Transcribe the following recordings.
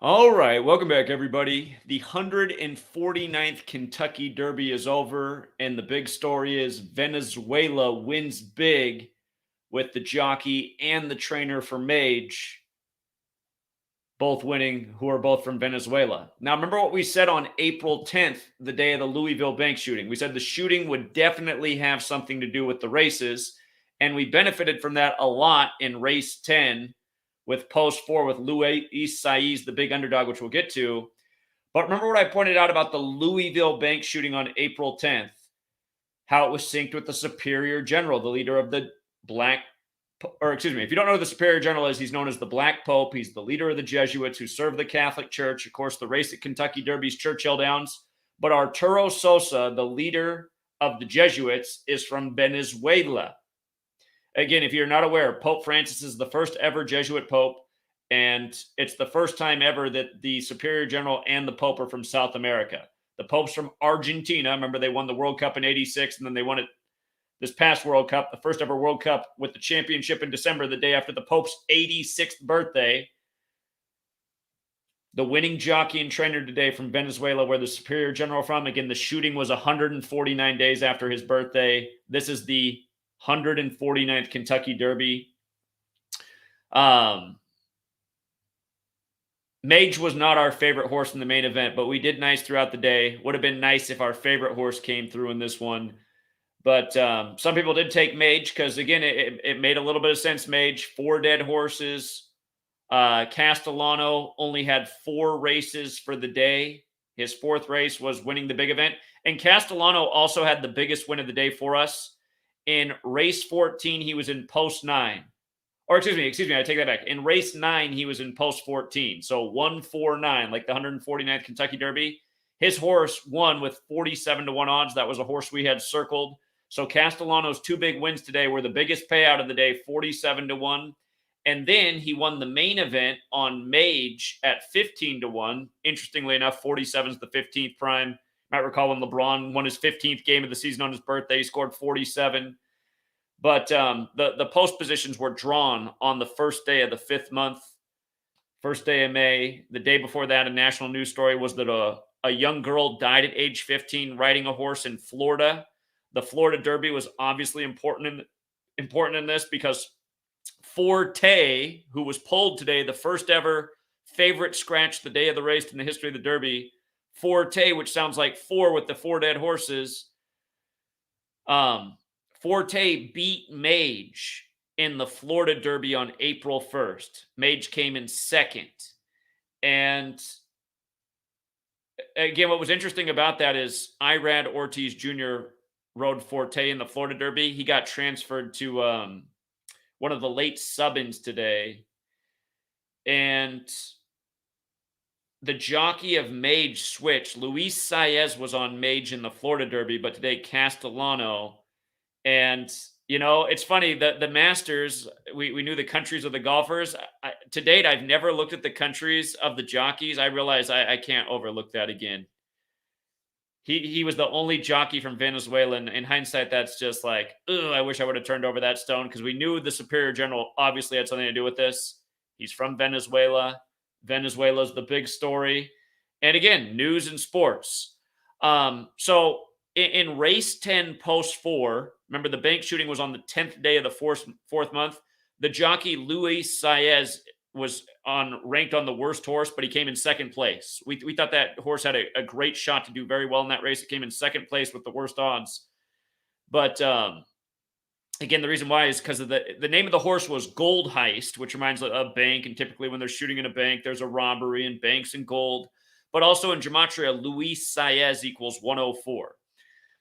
All right, welcome back, everybody. The 149th Kentucky Derby is over, and the big story is Venezuela wins big with the jockey and the trainer for Mage both winning, who are both from Venezuela. Now, remember what we said on April 10th, the day of the Louisville bank shooting? We said the shooting would definitely have something to do with the races, and we benefited from that a lot in race 10 with post 4 with Luis Saiz, the big underdog, which we'll get to. But remember what I pointed out about the Louisville bank shooting on April 10th? How it was synced with the Superior General, the leader of the Black, or excuse me, if you don't know who the Superior General is, he's known as the Black Pope. He's the leader of the Jesuits who serve the Catholic Church. Of course, the race at Kentucky Derby's Churchill Downs. But Arturo Sosa, the leader of the Jesuits, is from Venezuela. Again, if you're not aware, Pope Francis is the first ever Jesuit Pope, and it's the first time ever that the Superior General and the Pope are from South America. The Pope's from Argentina. Remember, they won the World Cup in '86, and then they won it this past World Cup, the first ever World Cup, with the championship in December, the day after the Pope's 86th birthday. The winning jockey and trainer today from Venezuela, where the Superior General from. Again, the shooting was 149 days after his birthday. This is the 149th Kentucky Derby. Mage was not our favorite horse in the main event, but we did nice throughout the day. Would have been nice if our favorite horse came through in this one. But some people did take Mage because, again, it made a little bit of sense. Mage, 4 dead horses. Castellano only had 4 races for the day. His 4th race was winning the big event. And Castellano also had the biggest win of the day for us. In race 14, he was in post 9. Or excuse me, I take that back. In race 9, he was in post 14. So 149, like the 149th Kentucky Derby. His horse won with 47-1 odds. That was a horse we had circled. So Castellano's 2 big wins today were the biggest payout of the day, 47-1. And then he won the main event on Mage at 15-1. Interestingly enough, 47 is the 15th prime. Might recall when LeBron won his 15th game of the season on his birthday, he scored 47. But the post positions were drawn on the first day of the 5th month, first day of May. The day before that, a national news story was that a young girl died at age 15 riding a horse in Florida. The Florida Derby was obviously important in this because Forte, who was pulled today, the first ever favorite scratch the day of the race in the history of the Derby, Forte, which sounds like 4 with the 4 dead horses, Forte beat Mage in the Florida Derby on April 1st. Mage came in 2nd. And again, what was interesting about that is Irad Ortiz Jr. rode Forte in the Florida Derby. He got transferred to one of the late sub-ins today. And the jockey of Mage switched. Luis Saiz was on Mage in the Florida Derby, but today Castellano. And, you know, it's funny that the Masters, we knew the countries of the golfers. To date, I've never looked at the countries of the jockeys. I realize I can't overlook that again. He was the only jockey from Venezuela. And in hindsight, that's just like, ugh, I wish I would have turned over that stone because we knew the Superior General obviously had something to do with this. He's from Venezuela. Venezuela's the big story. And again, news and sports. So in race 10 post 4, remember the bank shooting was on the 10th day of the fourth month. The jockey Luis Saiz was ranked on the worst horse, but he came in 2nd place. We thought that horse had a great shot to do very well in that race. It came in 2nd place with the worst odds. But again, the reason why is because of the name of the horse was Gold Heist, which reminds of a bank. And typically when they're shooting in a bank, there's a robbery and banks and gold. But also in Gematria, Luis Saiz equals 104.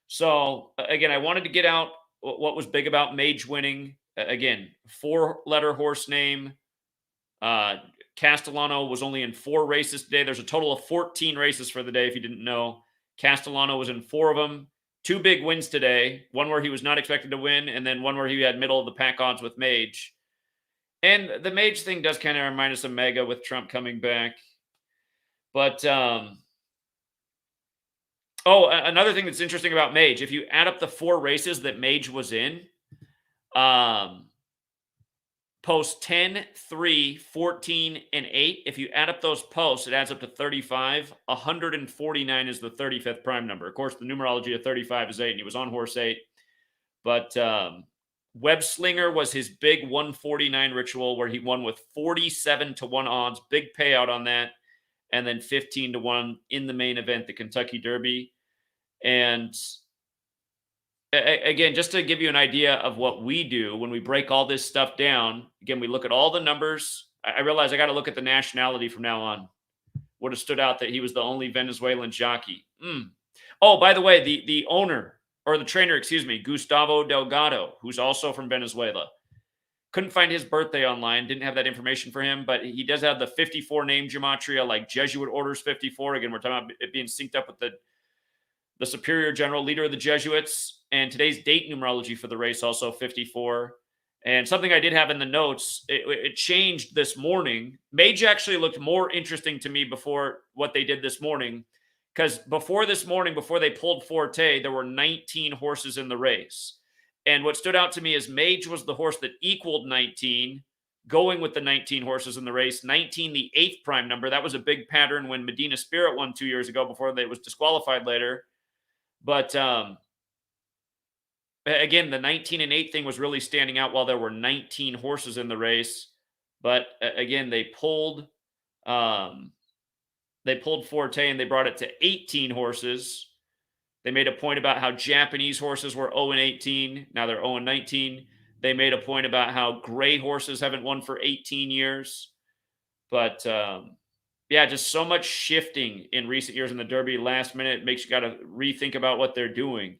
So again, I wanted to get out what was big about Mage winning. Again, 4-letter horse name. Castellano was only in 4 races today. There's a total of 14 races for the day, if you didn't know. Castellano was in 4 of them. 2 big wins today. One where he was not expected to win, and then one where he had middle of the pack odds with Mage. And the Mage thing does kind of remind us of Mega with Trump coming back. But another thing that's interesting about Mage, if you add up the 4 races that Mage was in, post 10, 3, 14, and 8. If you add up those posts, it adds up to 35. 149 is the 35th prime number. Of course, the numerology of 35 is 8, and he was on horse 8. But Web Slinger was his big 149 ritual where he won with 47-1 odds. Big payout on that. And then 15-1 in the main event, the Kentucky Derby. And again, just to give you an idea of what we do when we break all this stuff down, again, we look at all the numbers. I realize I got to look at the nationality from now on. Would have stood out that he was the only Venezuelan jockey. Oh, by the way, the owner, or the trainer, excuse me, Gustavo Belgado, who's also from Venezuela. Couldn't find his birthday online. Didn't have that information for him, but he does have the 54 name Gematria, like Jesuit orders 54. Again, we're talking about it being synced up with the superior general leader of the Jesuits. And today's date numerology for the race, also 54. And something I did have in the notes, it changed this morning. Mage actually looked more interesting to me before what they did this morning. Because before this morning, before they pulled Forte, there were 19 horses in the race. And what stood out to me is Mage was the horse that equaled 19, going with the 19 horses in the race. 19, the 8th prime number. That was a big pattern when Medina Spirit won 2 years ago before they was disqualified later. But again, the 19 and 8 thing was really standing out while there were 19 horses in the race. But again, they pulled Forte and they brought it to 18 horses. They made a point about how Japanese horses were 0-18. Now they're 0-19. They made a point about how gray horses haven't won for 18 years. But yeah, just so much shifting in recent years in the Derby. Last minute, it makes you got to rethink about what they're doing.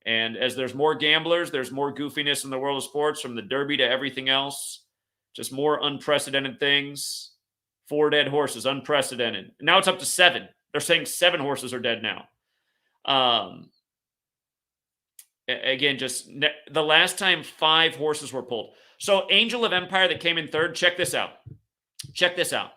And as there's more gamblers, there's more goofiness in the world of sports, from the Derby to everything else. Just more unprecedented things. 4 dead horses, unprecedented. Now it's up to 7. They're saying 7 horses are dead now. Again, just the last time 5 horses were pulled. So Angel of Empire that came in 3rd, check this out. Check this out.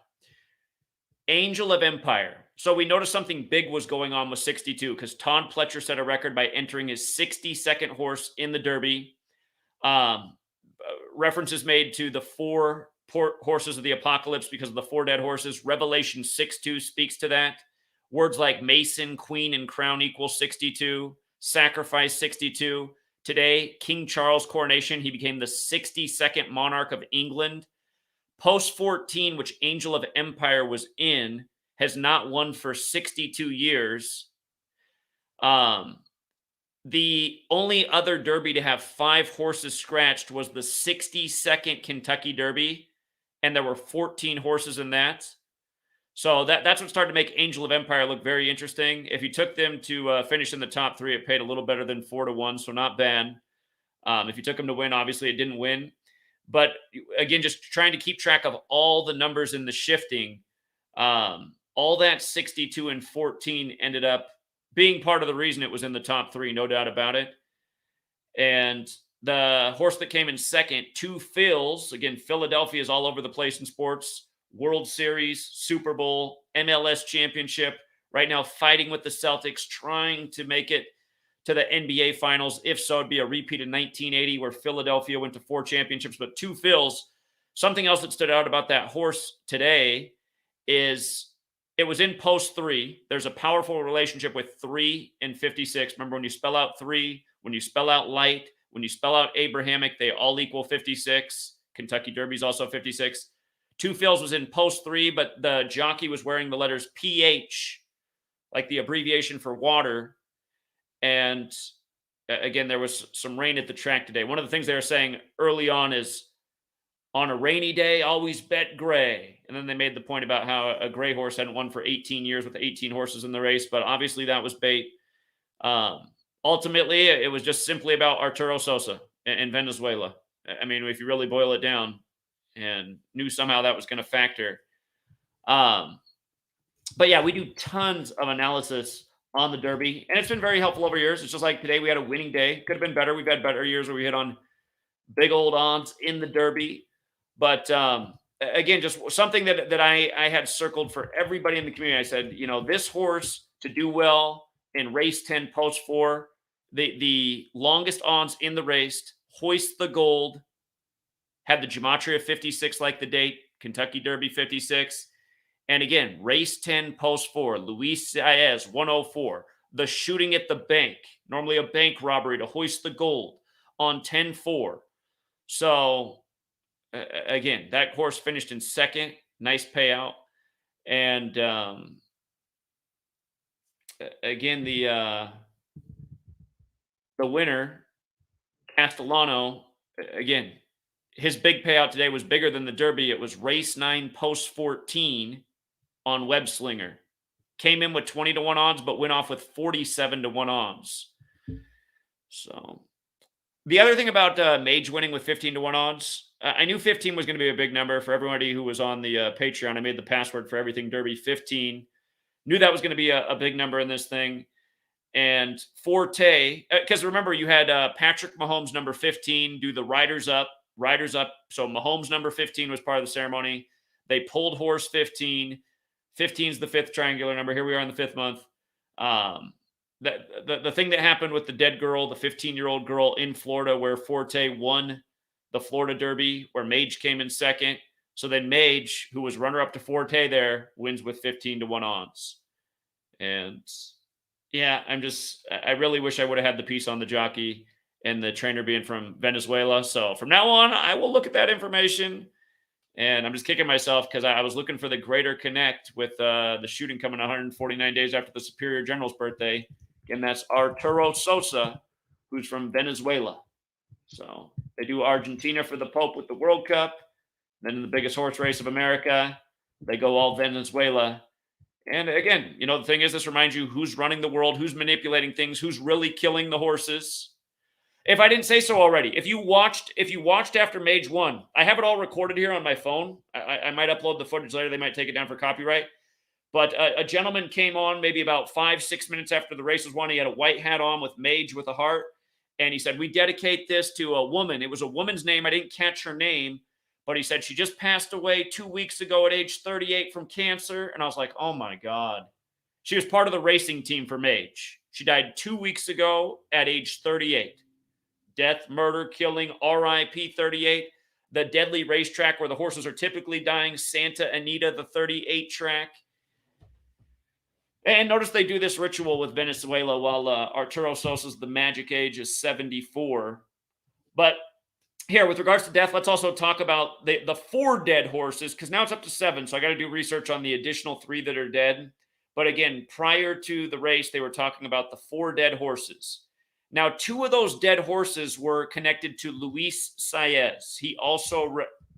Angel of Empire. So we noticed something big was going on with 62 because Todd Pletcher set a record by entering his 62nd horse in the Derby. References made to the 4 horses of the apocalypse because of the 4 dead horses. Revelation 6:2 speaks to that. Words like Mason, Queen, and Crown equal 62. Sacrifice 62. Today, King Charles' coronation, he became the 62nd monarch of England. Post 14, which Angel of Empire was in, has not won for 62 years. The only other Derby to have 5 horses scratched was the 62nd Kentucky Derby, and there were 14 horses in that. So that's what started to make Angel of Empire look very interesting. If you took them to finish in the top 3, it paid a little better than 4-1, so not bad. If you took them to win, obviously it didn't win. But again, just trying to keep track of all the numbers in the shifting. All that 62 and 14 ended up being part of the reason it was in the top 3, no doubt about it. And the horse that came in 2nd, 2 Phils. Again, Philadelphia is all over the place in sports. World Series, Super Bowl, MLS championship. Right now fighting with the Celtics, trying to make it to the NBA finals. If so, it'd be a repeat of 1980 where Philadelphia went to 4 championships. But 2 Phils. Something else that stood out about that horse today is it was in post 3. There's a powerful relationship with 3 and 56. Remember, when you spell out 3, when you spell out light, when you spell out Abrahamic, they all equal 56. Kentucky Derby is also 56. 2 Phils was in post 3, but the jockey was wearing the letters PH, like the abbreviation for water. And again, there was some rain at the track today. One of the things they were saying early on is, on a rainy day, always bet gray. And then they made the point about how a gray horse hadn't won for 18 years with 18 horses in the race, but obviously that was bait. Ultimately, it was just simply about Arturo Sosa and Venezuela. I mean, if you really boil it down, and knew somehow that was going to factor. But yeah, we do tons of analysis on the Derby, and it's been very helpful over years. It's just like today we had a winning day. Could have been better. We've had better years where we hit on big old odds in the Derby. But again, just something that I had circled for everybody in the community. I said, you know, this horse to do well in race 10 post 4, the longest odds in the race, Hoist the Gold, had the Gematria 56 like the date, Kentucky Derby 56. And again, race 10, post 4, Luis Saez 104. The shooting at the bank, normally a bank robbery to hoist the gold on 10-4. So again, that horse finished in second. Nice payout. And again, the winner, Castellano, again, his big payout today was bigger than the Derby. It was race 9, post 14 on Webslinger. Came in with 20-1 odds, but went off with 47-1 odds. So the other thing about Mage winning with 15-1 odds, I knew 15 was going to be a big number for everybody who was on the Patreon. I made the password for everything Derby 15. Knew that was going to be a big number in this thing. And Forte, because remember, you had Patrick Mahomes, number 15, do the Riders Up. So Mahomes, number 15, was part of the ceremony. They pulled horse 15. 15 is the fifth triangular number. Here we are in the fifth month. The thing that happened with the dead girl, the 15-year-old girl in Florida, where Forte won the Florida Derby, where Mage came in second. So then Mage, who was runner-up to Forte there, wins with 15-1 odds. And yeah, I really wish I would have had the piece on the jockey and the trainer being from Venezuela. So from now on, I will look at that information. And I'm just kicking myself because I was looking for the greater connect with the shooting coming 149 days after the Superior General's birthday. And that's Arturo Sosa, who's from Venezuela. So they do Argentina for the Pope with the World Cup. Then in the biggest horse race of America, they go all Venezuela. And again, the thing is, this reminds you who's running the world, who's manipulating things, who's really killing the horses. If I didn't say so already, if you watched after Mage won, I have it all recorded here on my phone. I might upload the footage later. They might take it down for copyright. But a gentleman came on maybe about 5-6 minutes after the race was won. He had a white hat on with Mage with a heart. And he said, we dedicate this to a woman. It was a woman's name. I didn't catch her name. But he said she just passed away 2 weeks ago at age 38 from cancer. And I was like, oh, my God. She was part of the racing team for Mage. She died 2 weeks ago at age 38. Death, murder, killing, RIP 38. The deadly racetrack where the horses are typically dying, Santa Anita, the 38 track. And notice they do this ritual with Venezuela while Arturo Sosa's the magic age is 74. But here, with regards to death, let's also talk about the 4 dead horses, because now it's up to 7, so I got to do research on the additional 3 that are dead. But again, prior to the race, they were talking about the 4 dead horses. Now, 2 of those dead horses were connected to Luis Saez. He also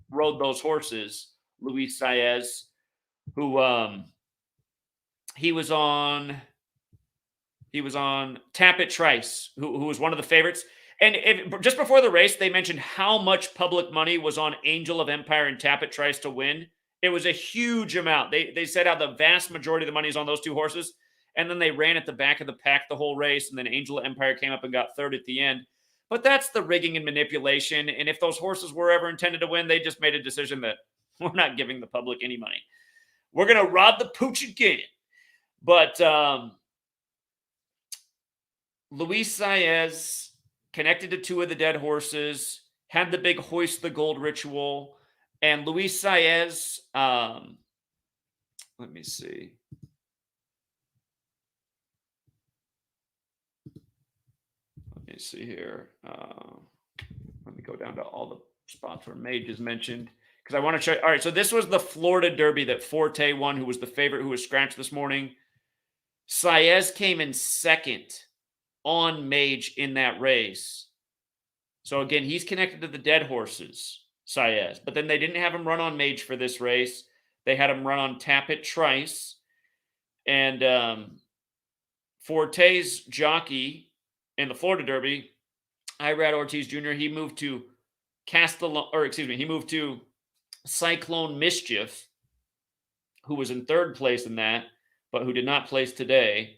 rode those horses, Luis Saez, who he was on Tapit Trice, who was one of the favorites. And just before the race, they mentioned how much public money was on Angel of Empire and Tapit Trice to win. It was a huge amount. They said how the vast majority of the money is on those 2 horses. And then they ran at the back of the pack the whole race. And then Angel of Empire came up and got 3rd at the end. But that's the rigging and manipulation. And if those horses were ever intended to win, they just made a decision that we're not giving the public any money. We're going to rob the pooch again. But Luis Saez connected to 2 of the dead horses, had the big hoist the gold ritual. And Luis Saez, let me see. Let me see here. Let me go down to all the spots where Mage is mentioned, because I want to show you. All right, so this was the Florida Derby that Forte won, who was the favorite, who was scratched this morning. Saez came in second on Mage in that race. So again, he's connected to the dead horses, Saez. But then they didn't have him run on Mage for this race. They had him run on Tapit Trice. And Forte's jockey in the Florida Derby, Irad Ortiz Jr., he moved to Cyclone Mischief, who was in 3rd place in that, but who did not place today.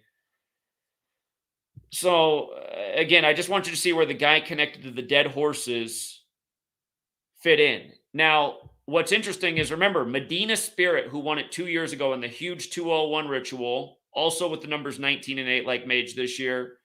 So, again, I just want you to see where the guy connected to the dead horses fit in. Now, what's interesting is, remember, Medina Spirit, who won it 2 years ago in the huge 201 ritual, also with the numbers 19 and 8 like Mage this year.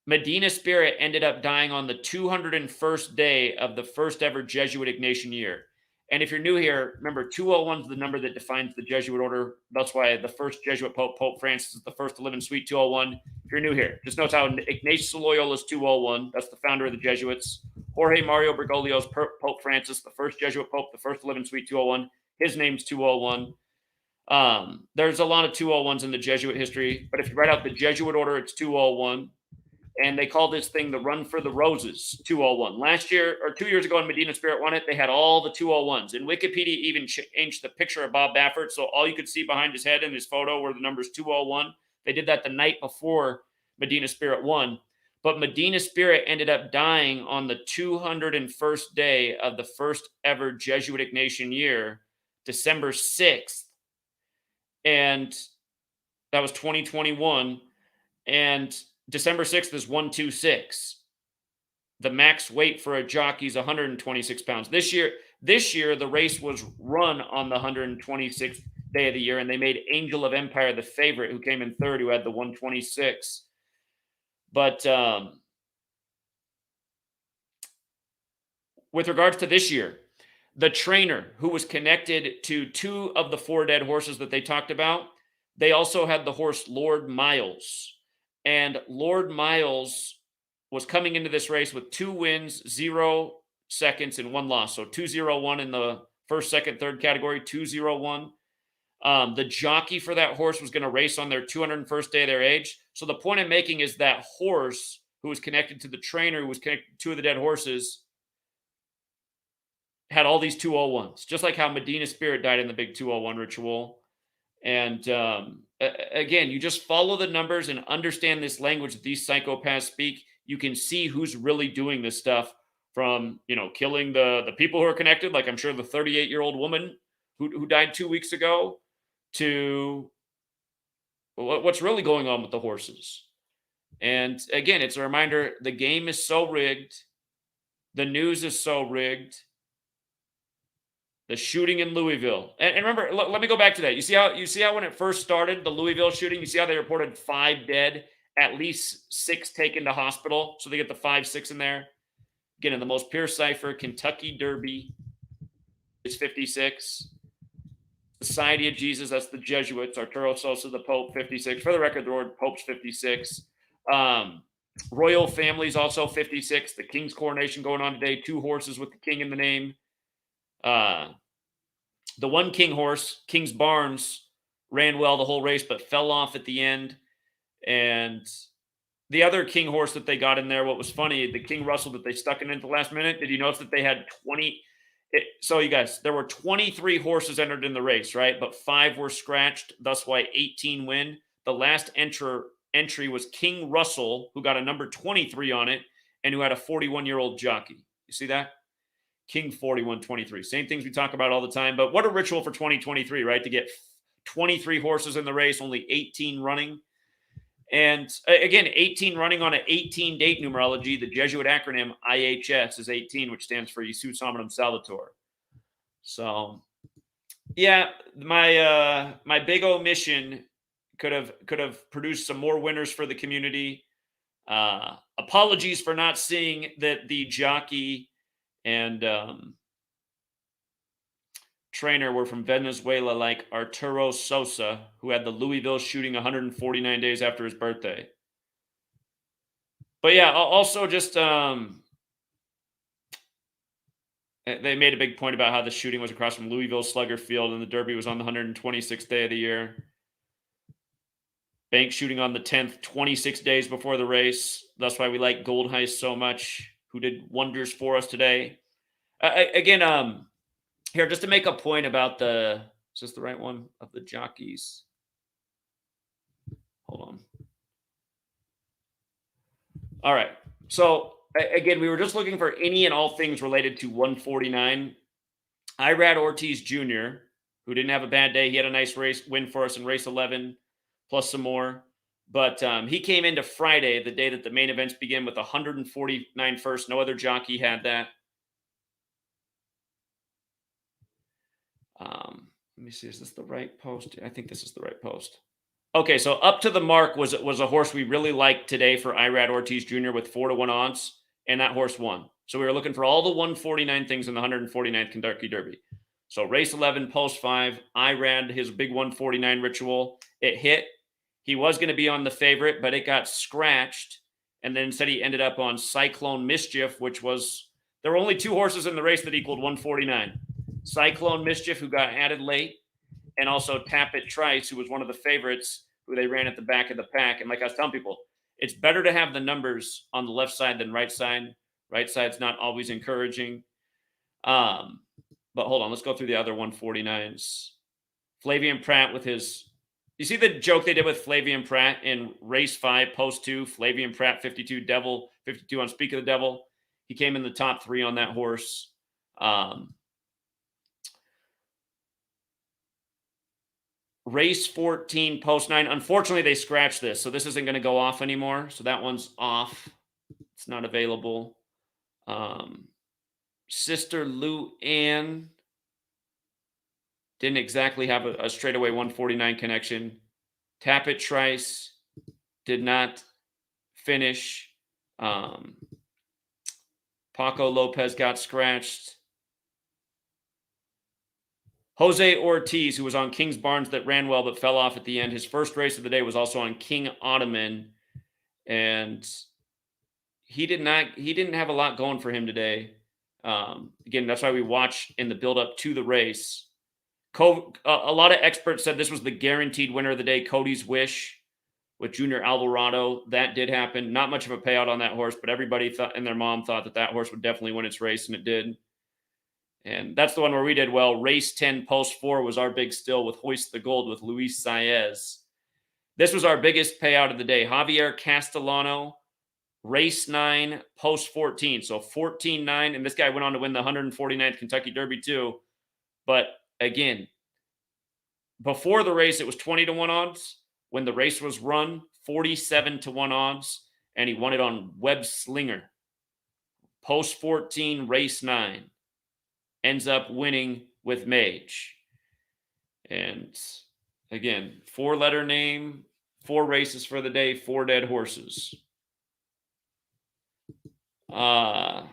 Medina Spirit ended up dying on the 201st day of the first ever Jesuit Ignatian year. And if you're new here, remember 201 is the number that defines the Jesuit order. That's why the first Jesuit Pope, Pope Francis, is the first to live in Suite 201. If you're new here, just notice how Ignatius of Loyola is 201. That's the founder of the Jesuits. Jorge Mario Bergoglio is Pope Francis, the first Jesuit Pope, the first to live in Suite 201. His name's 201. There's a lot of 201s in the Jesuit history, but if you write out the Jesuit order, it's 201. And they call this thing the Run for the Roses 201. Last year or 2 years ago when Medina Spirit won it, they had all the 201s. And Wikipedia even changed the picture of Bob Baffert, so all you could see behind his head in his photo were the numbers 201. They did that the night before Medina Spirit won. But Medina Spirit ended up dying on the 201st day of the first ever Jesuit Ignatian year, December 6th. And that was 2021. And December 6th is 126. The max weight for a jockey is 126 pounds. This year, the race was run on the 126th day of the year, and they made Angel of Empire the favorite, who came in third, who had the 126. But with regards to this year, the trainer who was connected to 2 of the 4 dead horses that they talked about, they also had the horse Lord Miles. And Lord Miles was coming into this race with 2 wins, 0 seconds, and 1 loss. So 2-0-1 in the first, second, third category, 2-0-1. The jockey for that horse was going to race on their 201st day of their age. So the point I'm making is that horse who was connected to the trainer, who was connected to 2 of the dead horses, had all these 201s, just like how Medina Spirit died in the big 201 ritual. And again, you just follow the numbers and understand this language that these psychopaths speak. You can see who's really doing this stuff, from, killing the people who are connected, like I'm sure the 38-year-old woman who died 2 weeks ago, to what's really going on with the horses. And again, it's a reminder, the game is so rigged. The news is so rigged. The shooting in Louisville. And remember, let me go back to that. You see how when it first started, the Louisville shooting, you see how they reported 5 dead, at least 6 taken to hospital. So they get the 5, 6 in there. Again, in the most pure cipher, Kentucky Derby is 56. Society of Jesus, that's the Jesuits. Arturo Sosa, the Pope, 56. For the record, the word Pope's 56. Royal Family's also 56. The King's coronation going on today. 2 horses with the King in the name. The one King horse, King's Barnes, ran well the whole race, but fell off at the end. And the other King horse that they got in there, what was funny, the King Russell that they stuck in at the last minute, did you notice that they had 20? So you guys, there were 23 horses entered in the race, right? But 5 were scratched. That's why 18 win. The last entry was King Russell, who got a number 23 on it, and who had a 41-year-old jockey. You see that? King 41-23. Same things we talk about all the time, but what a ritual for 2023, right? To get 23 horses in the race, only 18 running. And again, 18 running on an 18-date numerology. The Jesuit acronym IHS is 18, which stands for Jesuit Hominum Salvator. So, yeah, my big omission could have produced some more winners for the community. Apologies for not seeing that the jockey and trainer were from Venezuela, like Arturo Sosa, who had the Louisville shooting 149 days after his birthday. But yeah, also just they made a big point about how the shooting was across from Louisville Slugger Field, and the Derby was on the 126th day of the year. Bank shooting on the 10th, 26 days before the race. That's why we like Gold Heist so much, who did wonders for us today. Again, here, just to make a point about is this the right one of the jockeys? Hold on. All right. So again, we were just looking for any and all things related to 149. Irad Ortiz Jr., who didn't have a bad day. He had a nice race win for us in race 11, plus some more. But he came into Friday, the day that the main events begin, with 149 first. No other jockey had that. Let me see. Is this the right post? I think this is the right post. Okay, so Up to the Mark was a horse we really liked today for Irad Ortiz Jr. with 4-1 odds, and that horse won. So we were looking for all the 149 things in the 149th Kentucky Derby. So race 11, post 5, Irad, his big 149 ritual, it hit. He was going to be on the favorite, but it got scratched, and then instead he ended up on Cyclone Mischief, which was, there were only 2 horses in the race that equaled 149. Cyclone Mischief, who got added late, and also Tap It Trice, who was one of the favorites, who they ran at the back of the pack. And like I was telling people, it's better to have the numbers on the left side than right side. Right side's not always encouraging. But hold on, let's go through the other 149s. Flavian Pratt with his, you see the joke they did with Flavian Pratt in race 5, post 2, Flavian Pratt 52, Devil 52 on Speak of the Devil. He came in the top 3 on that horse. Race 14, post 9. Unfortunately, they scratched this, so this isn't going to go off anymore. So that one's off. It's not available. Sister Lou Ann didn't exactly have a straightaway 149 connection. Tap It Trice did not finish. Paco Lopez got scratched. Jose Ortiz, who was on King's Barnes that ran well but fell off at the end. His first race of the day was also on King Ottoman, and he didn't have a lot going for him today. Again, that's why we watch in the build-up to the race. A lot of experts said this was the guaranteed winner of the day, Cody's Wish with Junior Alvarado. That did happen. Not much of a payout on that horse, but everybody thought, and their mom thought, that that horse would definitely win its race, and it did. And that's the one where we did well. Race 10, post 4 was our big still with Hoist the Gold with Luis Saez. This was our biggest payout of the day. Javier Castellano, race 9, post 14. So 14-9, and this guy went on to win the 149th Kentucky Derby too. But again, before the race, it was 20-1 odds. When the race was run, 47-1 odds, and he won it on Web Slinger. Post 14, race 9. Ends up winning with Mage. And again, 4-letter name, 4 races for the day, 4 dead horses. Fort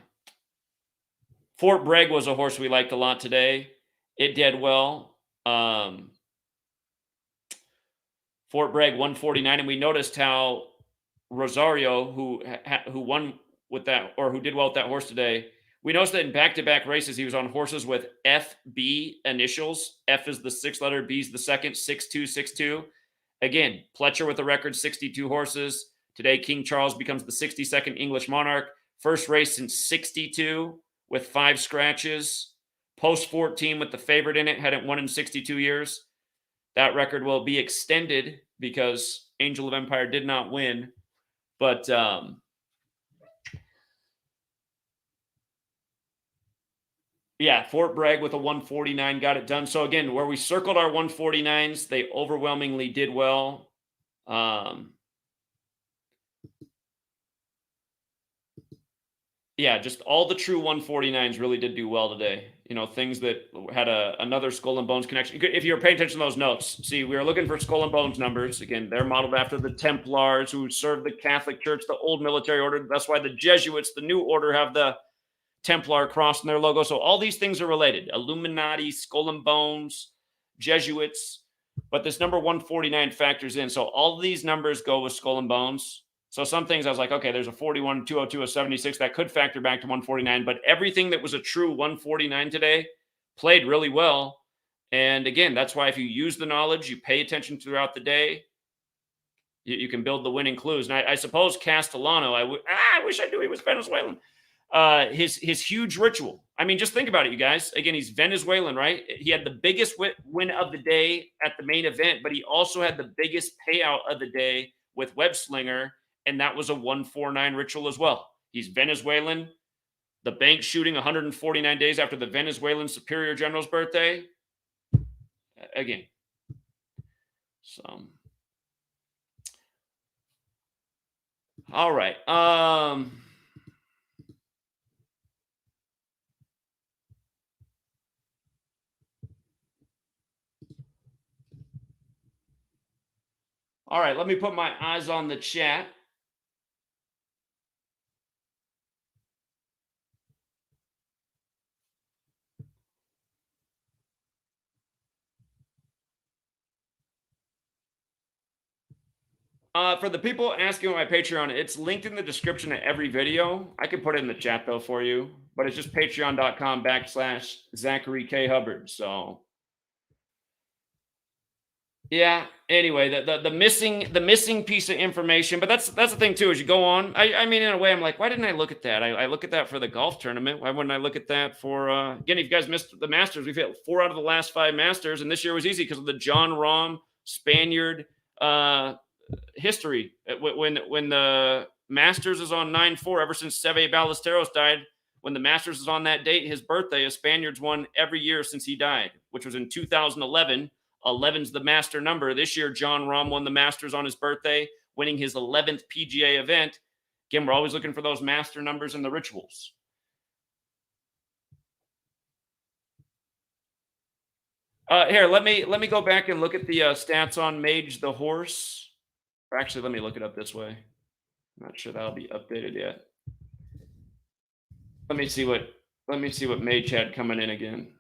Bragg was a horse we liked a lot today. It did well. Fort Bragg 149, and we noticed how Rosario, who won with that, or who did well with that horse today, we noticed that in back-to-back races, he was on horses with FB initials. F is the 6th letter, B is the 2nd, 6-2, 6-2. Again, Pletcher with a record 62 horses. Today, King Charles becomes the 62nd English Monarch. First race since 62 with 5 scratches. Post 14 with the favorite in it, hadn't won in 62 years. That record will be extended because Angel of Empire did not win. But yeah, Fort Bragg with a 149 got it done. So again, where we circled our 149s, they overwhelmingly did well. Yeah, just all the true 149s really did do well today. You know, things that had another Skull and Bones connection. If you're paying attention to those notes, see, we were looking for Skull and Bones numbers. Again, they're modeled after the Templars who served the Catholic Church, the old military order. That's why the Jesuits, the new order, have the Templar cross in their logo. So all these things are related. Illuminati, Skull and Bones, Jesuits. But this number 149 factors in. So all of these numbers go with Skull and Bones. So some things I was like, okay, there's a 41, 202, a 76. That could factor back to 149. But everything that was a true 149 today played really well. And again, that's why if you use the knowledge, you pay attention throughout the day, you can build the winning clues. And I suppose Castellano, I wish I knew he was Venezuelan. His huge ritual. I mean, just think about it, you guys. Again, he's Venezuelan, right? He had the biggest win of the day at the main event, but he also had the biggest payout of the day with Web Slinger, and that was a 149 ritual as well. He's Venezuelan. The bank shooting 149 days after the Venezuelan Superior General's birthday. Again. So. All right. All right, let me put my eyes on the chat. For the people asking on my Patreon, it's linked in the description of every video. I can put it in the chat though for you, but it's just patreon.com/Zachary K. Hubbard. So yeah. Anyway, the missing piece of information, but that's the thing too. Is you go on. I mean, in a way, I'm like, why didn't I look at that? I look at that for the golf tournament. Why wouldn't I look at that for again? If you guys missed the Masters, we've hit 4 out of the last 5 Masters, and this year was easy because of the John Rahm Spaniard history. When the Masters is on 9-4, ever since Seve Ballesteros died, when the Masters is on that date, his birthday, a Spaniard's won every year since he died, which was in 2011. 11's the master number. This year, John Rahm won the Masters on his birthday, winning his 11th PGA event. Again, we're always looking for those master numbers in the rituals. Here, let me go back and look at the stats on Mage the horse. Or actually, let me look it up this way. I'm not sure that'll be updated yet. Let me see what Mage had coming in again.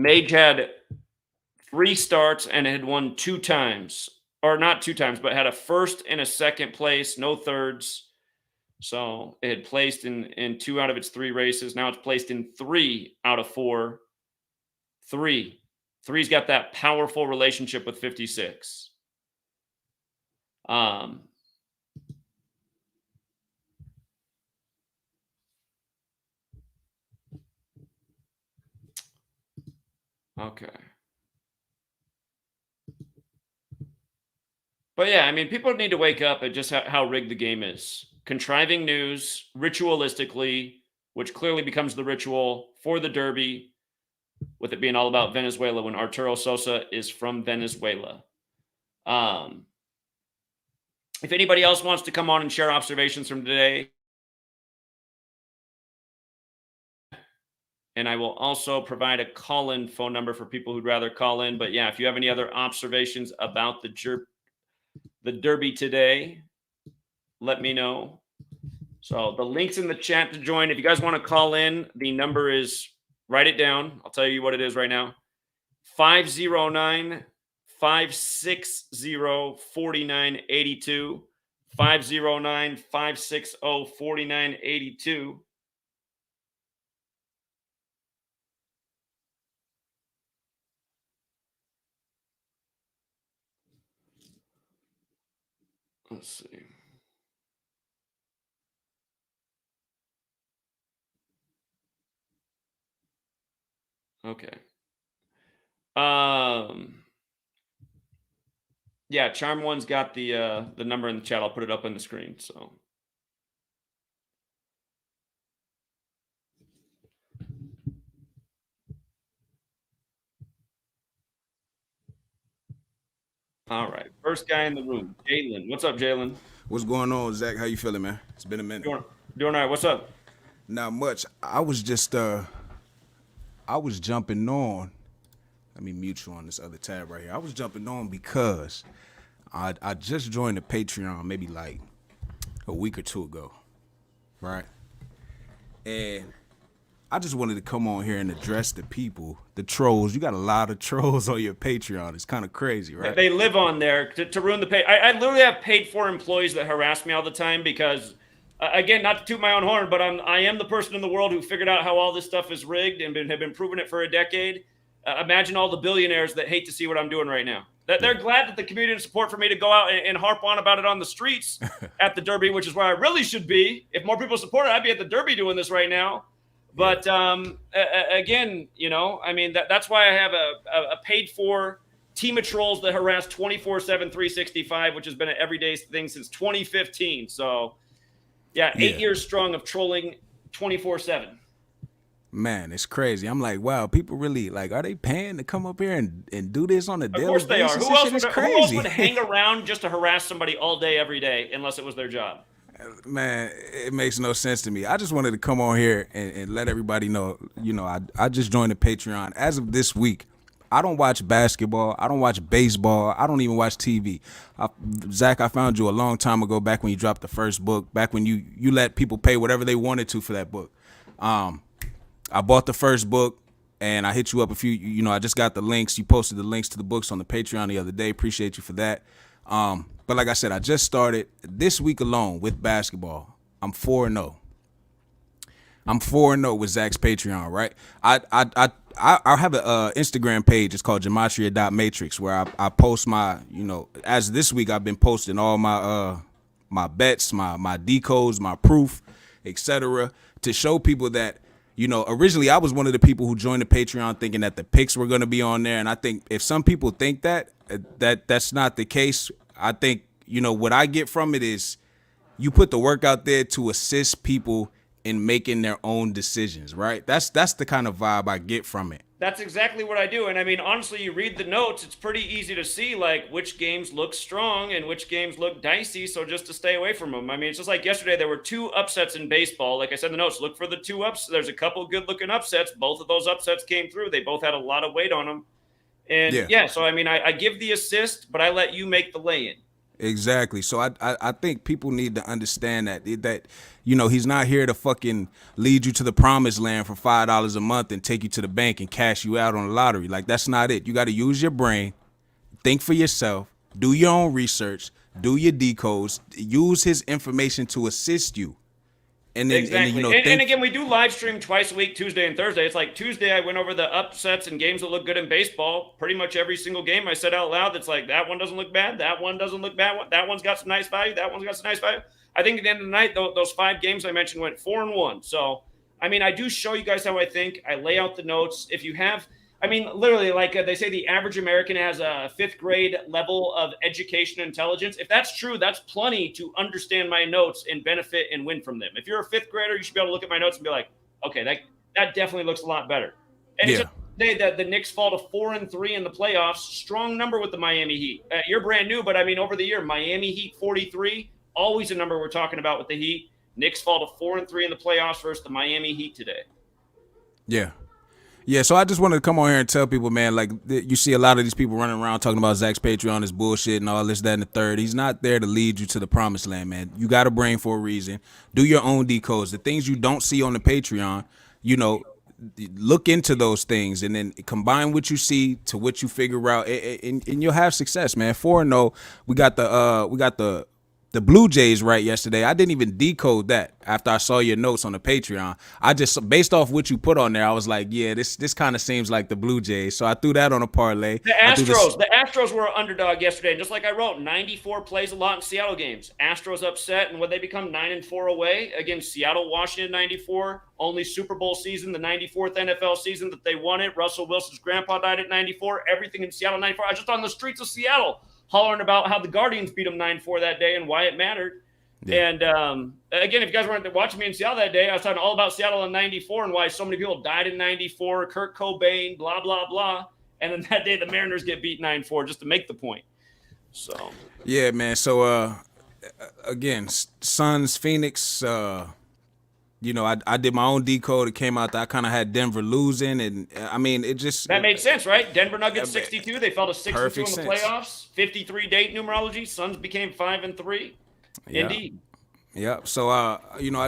Mage had 3 starts and had won 2 times. Or not 2 times, but had a first and a second place, no thirds. So it had placed in 2 out of its 3 races. Now it's placed in 3 out of 4. 3. 3's got that powerful relationship with 56. Okay. But yeah, I mean, people need to wake up at just how rigged the game is. Contriving news ritualistically, which clearly becomes the ritual for the Derby, with it being all about Venezuela when Arturo Sosa is from Venezuela. If anybody else wants to come on and share observations from today, and I will also provide a call-in phone number for people who'd rather call in. But yeah, if you have any other observations about the Derby today, let me know. So the link's in the chat to join. If you guys want to call in, the number is, write it down. I'll tell you what it is right now. 509-560-4982. 509-560-4982. Let's see. Okay. Yeah, Charm One's got the number in the chat. I'll put it up on the screen. So all right. First guy in the room, Jalen. What's up, Jalen? What's going on, Zach? How you feeling, man? It's been a minute. Doing all right. What's up? Not much. I was just I was jumping on. Let me mute you on this other tab right here. I was jumping on because I just joined the Patreon maybe like a week or 2 ago, right? And I just wanted to come on here and address the people, the trolls. You got a lot of trolls on your Patreon. It's kind of crazy, right? They live on there to ruin the pay. I literally have paid for employees that harass me all the time because, again, not to toot my own horn, but I am the person in the world who figured out how all this stuff is rigged and have been proving it for a decade. Imagine all the billionaires that hate to see what I'm doing right now. That they're glad that the community and support for me to go out and harp on about it on the streets at the Derby, which is where I really should be. If more people support it, I'd be at the Derby doing this right now. But again, you know, I mean, that's why I have a paid for team of trolls that harass 24/7, 365, which has been an everyday thing since 2015. So, yeah, 8 years strong of trolling 24/7. Man, it's crazy. I'm like, wow, people really like, are they paying to come up here and do this on a Of daily course they are. basis? This shit is Who else crazy. would hang around just to harass somebody all day, every day, unless it was their job? Man, it makes no sense to me. I just wanted to come on here and let everybody know, I just joined the Patreon. As of this week, I don't watch basketball. I don't watch baseball. I don't even watch TV. Zach, I found you a long time ago, back when you dropped the first book, back when you let people pay whatever they wanted to for that book. I bought the first book and I hit you up I just got the links. You posted the links to the books on the Patreon the other day. Appreciate you for that. But like I said, I just started this week alone with basketball. I'm 4-0. I'm 4-0 with Zach's Patreon, right? I have an Instagram page. It's called Gematria.matrix, where I post my, as this week I've been posting all my my bets, my decodes, my proof, etc., to show people that, originally I was one of the people who joined the Patreon thinking that the picks were going to be on there. And I think if some people think that's not the case, I think, what I get from it is you put the work out there to assist people in making their own decisions, right? That's the kind of vibe I get from it. That's exactly what I do. And I mean, honestly, you read the notes, it's pretty easy to see like which games look strong and which games look dicey. So just to stay away from them. I mean, it's just like yesterday, there were 2 upsets in baseball. Like I said in the notes, look for the 2 ups. There's a couple good looking upsets. Both of those upsets came through. They both had a lot of weight on them. And yeah, so I mean, I give the assist, but I let you make the lay-in. Exactly. So I think people need to understand that he's not here to fucking lead you to the promised land for $5 a month and take you to the bank and cash you out on the lottery. Like, that's not it. You got to use your brain, think for yourself, do your own research, do your decodes, use his information to assist you. And then, exactly. And again, we do live stream twice a week, Tuesday and Thursday. It's like Tuesday, I went over the upsets and games that look good in baseball. Pretty much every single game I said out loud, that's like, that one doesn't look bad. That one doesn't look bad. That one's got some nice value. That one's got some nice value. I think at the end of the night, those 5 games I mentioned went 4-1. So, I mean, I do show you guys how I think. I lay out the notes. If you have, I mean, literally, like they say, the average American has a 5th grade level of education and intelligence. If that's true, that's plenty to understand my notes and benefit and win from them. If you're a 5th grader, you should be able to look at my notes and be like, okay, that definitely looks a lot better. And it's today that the Knicks fall to 4-3 in the playoffs. Strong number with the Miami Heat. You're brand new, but I mean, over the year, Miami Heat 43, always a number we're talking about with the Heat. Knicks fall to 4-3 in the playoffs versus the Miami Heat today. Yeah. Yeah, so I just wanted to come on here and tell people, man, like, you see a lot of these people running around talking about Zach's Patreon is bullshit and all this, that, and the third. He's not there to lead you to the promised land, man. You got a brain for a reason. Do your own decodes. The things you don't see on the Patreon, look into those things and then combine what you see to what you figure out, and you'll have success, man. 4-0. We got the Blue Jays right yesterday. I didn't even decode that after I saw your notes on the Patreon. I just, based off what you put on there, I was like, yeah, this kind of seems like the Blue Jays. So I threw that on a parlay. The Astros were an underdog yesterday. And just like I wrote, 94 plays a lot in Seattle games. Astros upset, and would they become 9-4 away against Seattle, Washington, 94? Only Super Bowl season, the 94th NFL season that they won it. Russell Wilson's grandpa died at 94. Everything in Seattle, 94. I was just on the streets of Seattle hollering about how the Guardians beat them 9-4 that day and why it mattered. Yeah. And again, if you guys weren't watching me in Seattle that day, I was talking all about Seattle in 94 and why so many people died in 94, Kurt Cobain, blah, blah, blah. And then that day, the Mariners get beat 9-4 just to make the point. So, yeah, man. So, again, Suns, Phoenix, I did my own decode. It came out that I kind of had Denver losing, and I mean, it just that made sense, right? Denver Nuggets 62. They fell to 6-2 in the sense. playoffs. 53 date numerology. Suns became 5-3. Yeah. Indeed. Yeah. So, I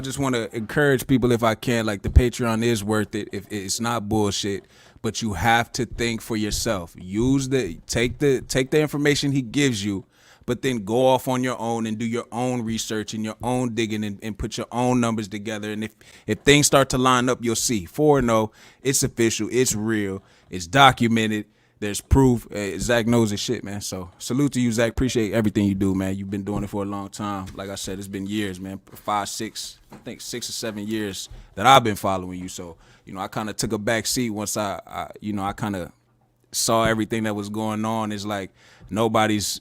just want to encourage people, if I can, like, the Patreon is worth it. If it's not bullshit, but you have to think for yourself. Take the information he gives you, but then go off on your own and do your own research and your own digging and put your own numbers together. And if things start to line up, you'll see. 4-0, it's official, it's real, it's documented, there's proof. Zach knows his shit, man. So salute to you, Zach. Appreciate everything you do, man. You've been doing it for a long time. Like I said, it's been years, man. 6 or 7 years that I've been following you. So, I kind of took a back seat once I kind of saw everything that was going on. It's like nobody's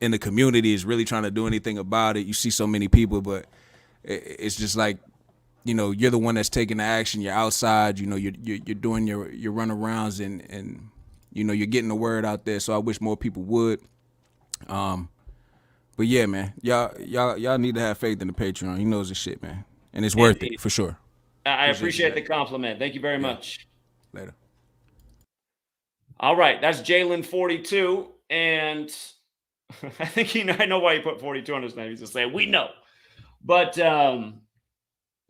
in the community is really trying to do anything about it. You see so many people, but it's just like you're the one that's taking the action. You're outside. You're doing your runarounds and you're getting the word out there. So I wish more people would. But yeah, man, y'all need to have faith in the Patreon. He knows his shit, man, and it's worth it for sure. I appreciate the compliment. Thank you very much. Later. All right, that's Jalen 42, and I think I know why he put 42 on his name. He's just saying we know, but yeah,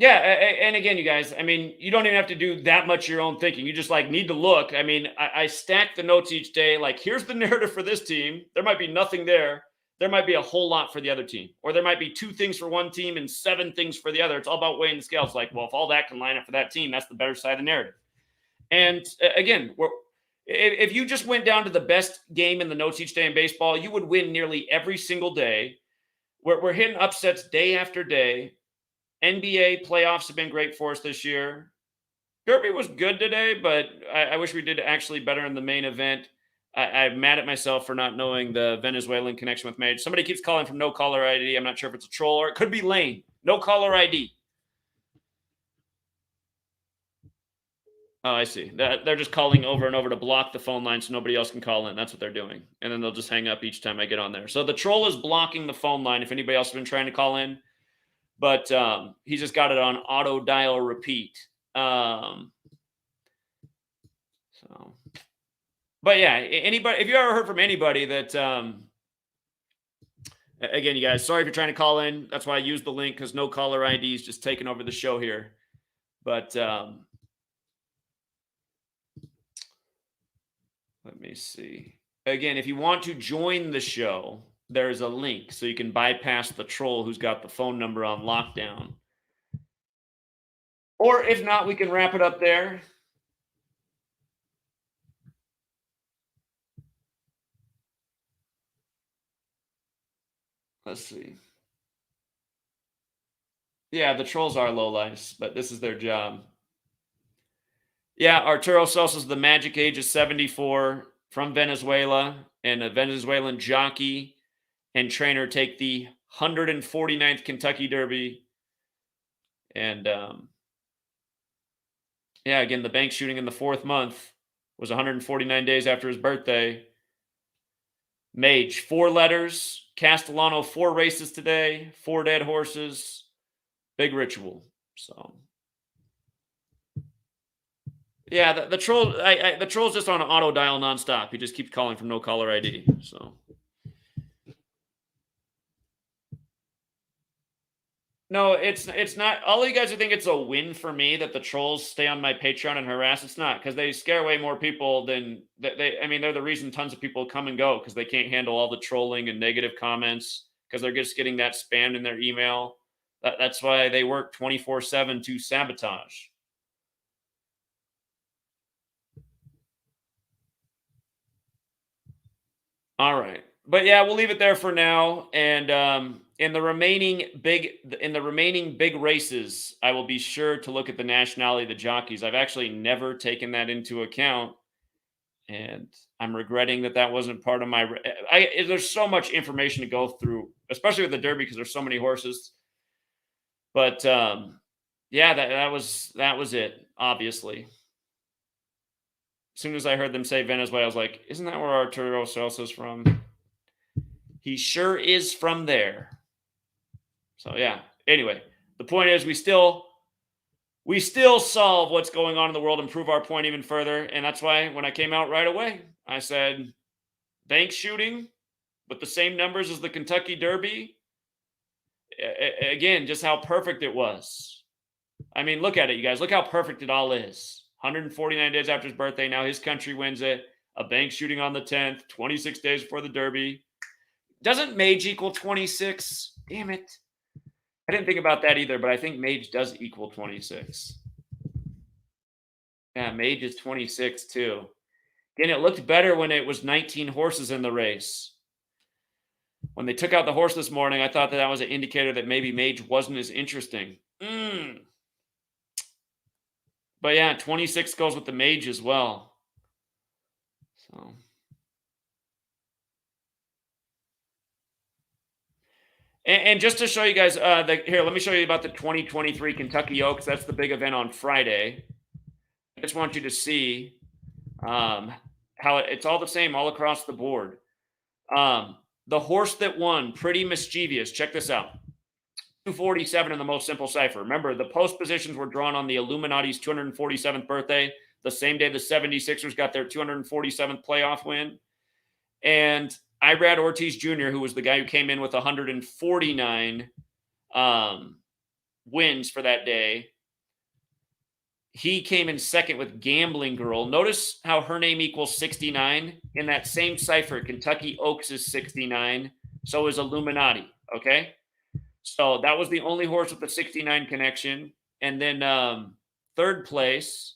and again, you guys, I mean, you don't even have to do that much of your own thinking. You just need to look. I mean, I stack the notes each day. Like, here's the narrative for this team. There might be nothing there. There might be a whole lot for the other team, or there might be 2 things for one team and 7 things for the other. It's all about weighing the scales. Like, well, if all that can line up for that team, that's the better side of the narrative. And again, if you just went down to the best game in the notes each day in baseball, you would win nearly every single day. We're hitting upsets day after day. NBA playoffs have been great for us this year. Derby was good today, but I wish we did actually better in the main event. I'm mad at myself for not knowing the Venezuelan connection with Mage. Somebody keeps calling from no caller ID. I'm not sure if it's a troll or it could be Lane. No caller ID. Oh, I see. They're just calling over and over to block the phone line so nobody else can call in. That's what they're doing. And then they'll just hang up each time I get on there. So the troll is blocking the phone line if anybody else has been trying to call in. But he just got it on auto dial repeat. But yeah, anybody, if you ever heard from anybody that, again, you guys, sorry if you're trying to call in. That's why I use the link, because no caller ID is just taking over the show here. But let me see. Again, if you want to join the show, there's a link so you can bypass the troll who's got the phone number on lockdown. Or if not, we can wrap it up there. Let's see. Yeah, the trolls are lowlifes, but this is their job. Yeah, Arturo Sosa's the Magic age of 74 from Venezuela, and a Venezuelan jockey and trainer take the 149th Kentucky Derby. And yeah, again, the bank shooting in the 4th month was 149 days after his birthday. Mage, 4 letters. Castellano, 4 races today, 4 dead horses. Big ritual. So yeah, the troll. The troll's just on auto dial nonstop. He just keeps calling from no caller ID. So no, it's not. All you guys think it's a win for me that the trolls stay on my Patreon and harass. It's not, because they scare away more people than they. I mean, they're the reason tons of people come and go, because they can't handle all the trolling and negative comments, because they're just getting that spam in their email. That's why they work 24/7 to sabotage. All right. But yeah, we'll leave it there for now. And in the remaining big races, I will be sure to look at the nationality of the jockeys. I've actually never taken that into account, and I'm regretting that wasn't part of my. There's so much information to go through, especially with the Derby, because there's so many horses. But yeah, that was it. Obviously, as soon as I heard them say Venezuela, I was like, "Isn't that where Arturo Sosa's from?" He sure is from there. So yeah. Anyway, the point is we still solve what's going on in the world and prove our point even further. And that's why when I came out right away, I said bank shooting with the same numbers as the Kentucky Derby. Again, just how perfect it was. I mean, look at it, you guys. Look how perfect it all is. 149 days after his birthday. Now his country wins it. A bank shooting on the 10th, 26 days before the Derby. Doesn't Mage equal 26? Damn it. I didn't think about that either, but I think Mage does equal 26. Yeah, Mage is 26 too. Again, it looked better when it was 19 horses in the race. When they took out the horse this morning, I thought that was an indicator that maybe Mage wasn't as interesting. But yeah, 26 goes with the Mage as well. So. And just to show you guys, here, let me show you about the 2023 Kentucky Oaks. That's the big event on Friday. I just want you to see how it's all the same all across the board. The horse that won, Pretty Mischievous. Check this out. 247 in the most simple cipher. Remember, the post positions were drawn on the Illuminati's 247th birthday, the same day the 76ers got their 247th playoff win. And Irad Ortiz Jr., who was the guy who came in with 149 wins for that day, he came in second with Gambling Girl. Notice how her name equals 69. In that same cipher, Kentucky Oaks is 69. So is Illuminati, okay? So that was the only horse with the 69 connection. And then third place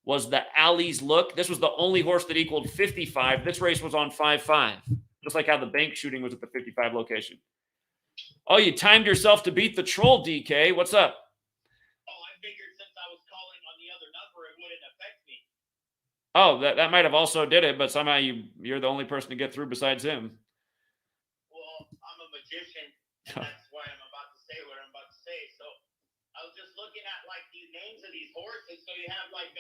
was the Alley's Look. This was the only horse that equaled 55. This race was on 5-5, just like how the bank shooting was at the 55 location. Oh, you timed yourself to beat the troll, DK. What's up? Oh, I figured since I was calling on the other number, it wouldn't affect me. Oh, that might have also did it, but somehow you're the only person to get through besides him. Well, I'm a magician, and that's why I'm about to say what I'm about to say. So I was just looking at like these names of these horses. So you have like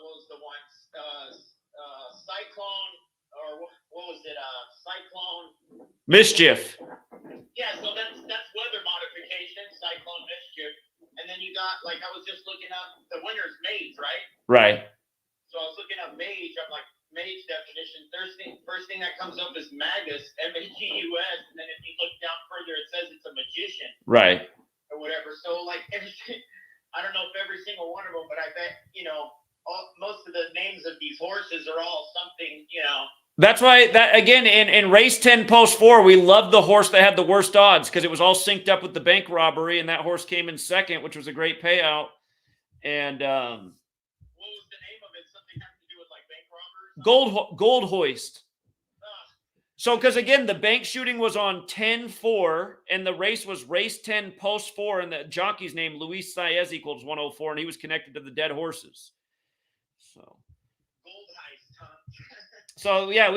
what was the one? Cyclone, or what was it? Cyclone Mischief. Yeah, so that's weather modification, Cyclone Mischief. And then you got, like, I was just looking up the winner's Mage, right? Right. So I was looking up Mage. I'm like, Mage definition. First thing that comes up is Magus, Magus. And then if you look down further, it says it's a magician. Right. Or whatever. So, like, everything, I don't know if every single one of them, but I bet, most of the names of these horses are all something, That's why that again in race 10 post 4, we loved the horse that had the worst odds because it was all synced up with the bank robbery, and that horse came in second, which was a great payout. And what was the name of it? Something having to do with like bank robbers? Gold Hoist. So because again, the bank shooting was on 10-4, and the race was race 10 post 4, and the jockey's name Luis Saez equals 104, and he was connected to the dead horses. So. So, yeah,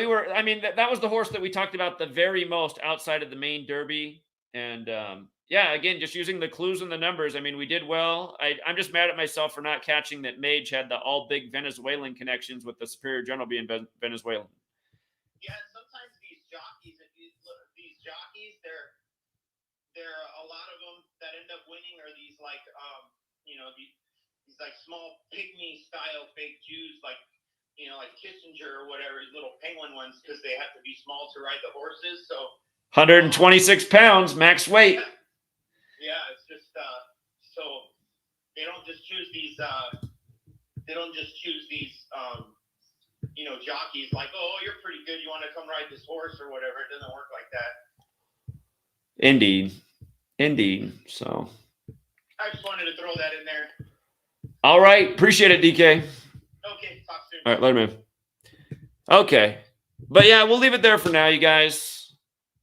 that was the horse that we talked about the very most outside of the main Derby. And, yeah, again, just using the clues and the numbers. I mean, we did well. I'm just mad at myself for not catching that Mage had the all big Venezuelan connections with the Superior General being Venezuelan. Yeah, sometimes these jockeys, they're a lot of them that end up winning are these like, these like small pygmy style fake Jews, like Kissinger or whatever, little penguin ones, because they have to be small to ride the horses. So 126 pounds max weight. Yeah, it's just so they don't just choose these jockeys like, oh, you're pretty good, you want to come ride this horse or whatever. It doesn't work like that. Indeed. So I just wanted to throw that in there. All right, appreciate it, DK. Okay, talk soon. All right, later, man. Okay. But yeah, we'll leave it there for now, you guys.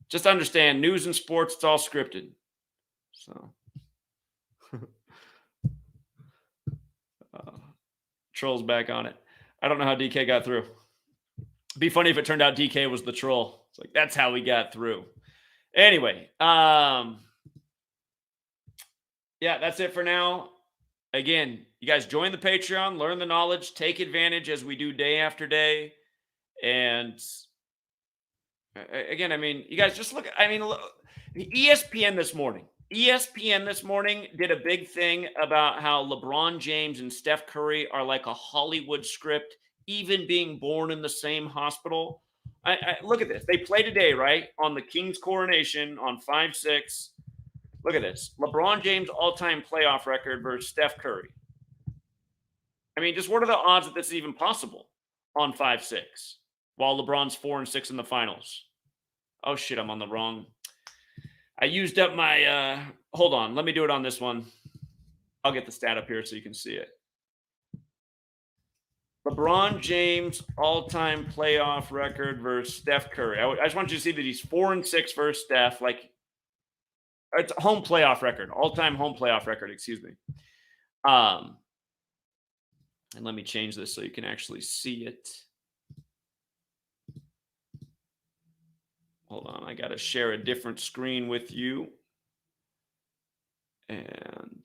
Just understand, news and sports, it's all scripted. So. Troll's back on it. I don't know how DK got through. It'd be funny if it turned out DK was the troll. It's like, that's how we got through. Anyway, yeah, that's it for now. Again, you guys join the Patreon, learn the knowledge, take advantage as we do day after day. And again, I mean, you guys just look, ESPN this morning did a big thing about how LeBron James and Steph Curry are like a Hollywood script, even being born in the same hospital. I look at this. They play today, right? On the King's Coronation on 5-6. Look at this. LeBron James all-time playoff record versus Steph Curry. I mean, just what are the odds that this is even possible on 5-6 while LeBron's 4-6 in the finals? Oh, shit, I'm on the wrong. I used up my, hold on. Let me do it on this one. I'll get the stat up here so you can see it. LeBron James all-time playoff record versus Steph Curry. I just want you to see that he's 4-6 versus Steph. Like, it's a home playoff record, all-time home playoff record, excuse me. And let me change this so you can actually see it. Hold on, I got to share a different screen with you. And